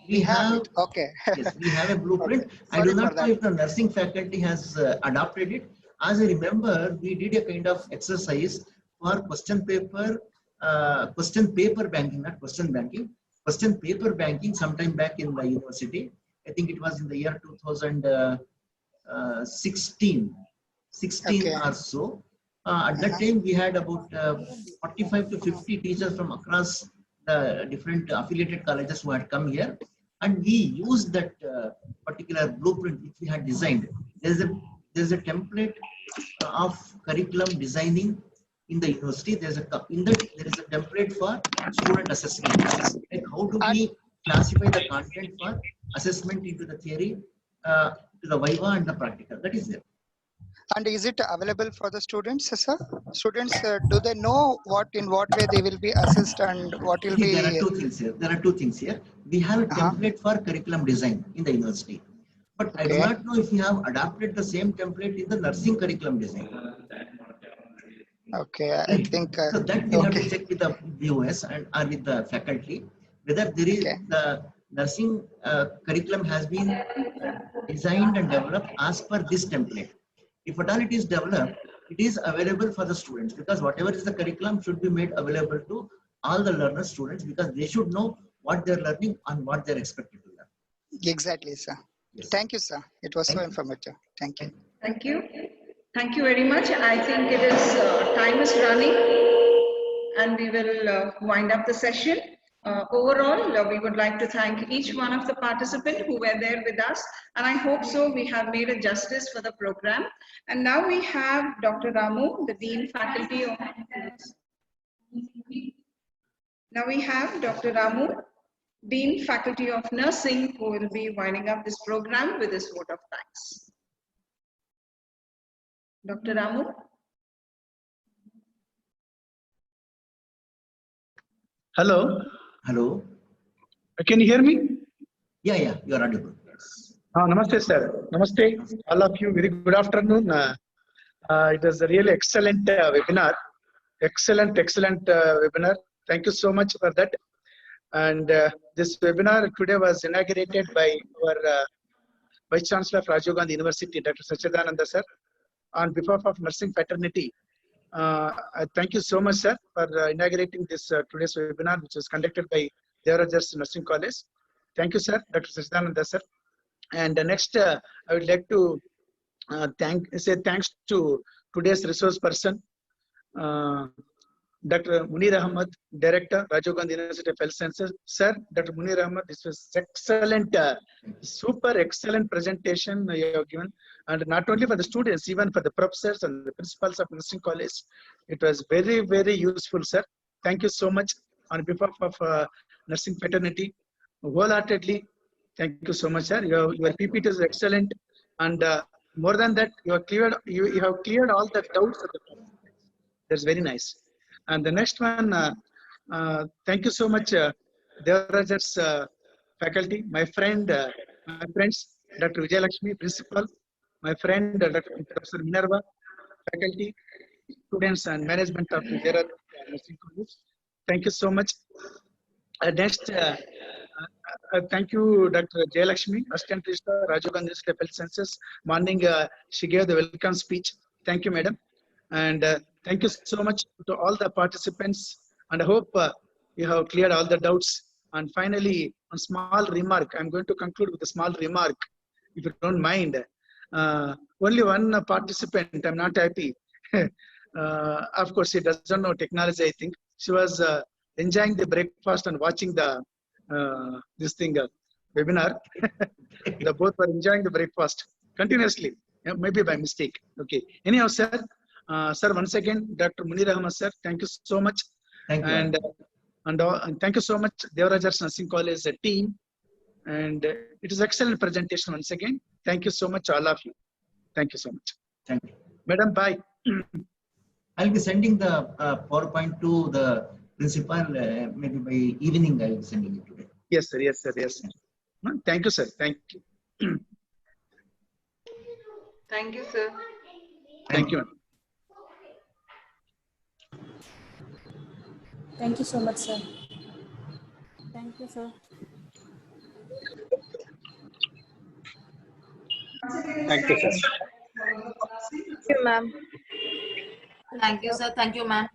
We have it. Okay. Yes, we have a blueprint. Okay. I do not know if the nursing faculty has adopted it. as I remember, we did a kind of exercise for question paper banking, not question banking, question paper banking sometime back in the university. I think it was in the year 2016 Okay. or so. At that time, we had about 45 to 50 teachers from across the different affiliated colleges who had come here, and we used that particular blueprint which we had designed. There's a template of curriculum designing in the university. There is a template for student assessment. Like how do we classify the content for assessment into the theory, to the viva and the practical? That is there. And is it available for the students, sir? Students, do they know in what way they will be assessed and what will be? There are two things here. We have a template for curriculum design in the university, but I do not know if we have adapted the same template in the nursing curriculum design. Okay, I think. So that we have to check with the BOS or with the faculty whether there is the nursing curriculum has been designed and developed as per this template. If at all it is developed, it is available for the students, because whatever is the curriculum should be made available to all the learners, students, because they should know what they're learning and what they're expected to learn. Exactly, sir. Yes. Thank you, sir. It was so informative. Thank you. Thank you. Thank you very much. I think it is time is running, and we will wind up the session. Overall, we would like to thank each one of the participants who were there with us, and I hope so we have made a justice for the program. And now we have Dr. Ramu, the Dean Faculty of... Now we have Dr. Ramu, Dean Faculty of Nursing, who will be winding up this program with his vote of thanks. Dr. Ramu. Hello. Hello. Can you hear me? Yeah, you are audible. Yes. Namaste, sir. Namaste, all of you. Very good afternoon. It was a really excellent webinar. Excellent webinar. Thank you so much for that. And this webinar today was inaugurated by our Vice Chancellor of Rajiv Gandhi University, Dr. Sachidananda, sir. On behalf of nursing fraternity, I thank you so much, sir, for inaugurating this today's webinar, which was conducted by Devarajars Nursing College. Thank you, sir, Dr. Sachidananda, sir. And next, I would like to say thanks to today's resource person, Dr. Munir Ahmed, Director, Rajiv Gandhi University of Health Sciences. Sir, Dr. Munir Ahmed, this was excellent, super excellent presentation you have given. And not only for the students, even for the professors and the principals of nursing college. It was very, very useful, sir. Thank you so much on behalf of nursing fraternity. Wholeheartedly, thank you so much, sir. Your PPT is excellent. And more than that, you have cleared all the doubts of the participants. That's very nice. And the next one, thank you so much, Devarajars faculty, my friends, Dr. Vijay Lakshmi, principal, my friend, Dr. Professor Minerva, faculty, students and management of Devaraj Nursing College. Thank you so much. Next, thank you, Dr. Jay Lakshmi, Assistant Registrar, Rajiv Gandhi University of Health Sciences. Morning, she gave the welcome speech. Thank you, madam. And thank you so much to all the participants. And I hope you have cleared all the doubts. And finally, a small remark. I'm going to conclude with a small remark, if you don't mind. Only one participant, I'm not happy. Of course, she doesn't know technology, I think. She was enjoying the breakfast and watching the webinar. They both were enjoying the breakfast continuously, maybe by mistake. Okay. Anyhow, sir, once again, Dr. Munir Ahmed, sir, thank you so much. Thank you. And thank you so much, Devarajars Nursing College team. And it is excellent presentation once again. Thank you so much, all of you. Thank you so much. Thank you. Madam, bye. I'll be sending the PowerPoint to the principal, maybe by evening I'll be sending it today. Yes, sir. Yes, sir. Yes, sir. Thank you, sir. Thank you. Thank you, sir. Thank you. Thank you so much, sir. Thank you, sir. Thank you, sir. you, ma'am. Thank you, sir. Thank you, ma'am.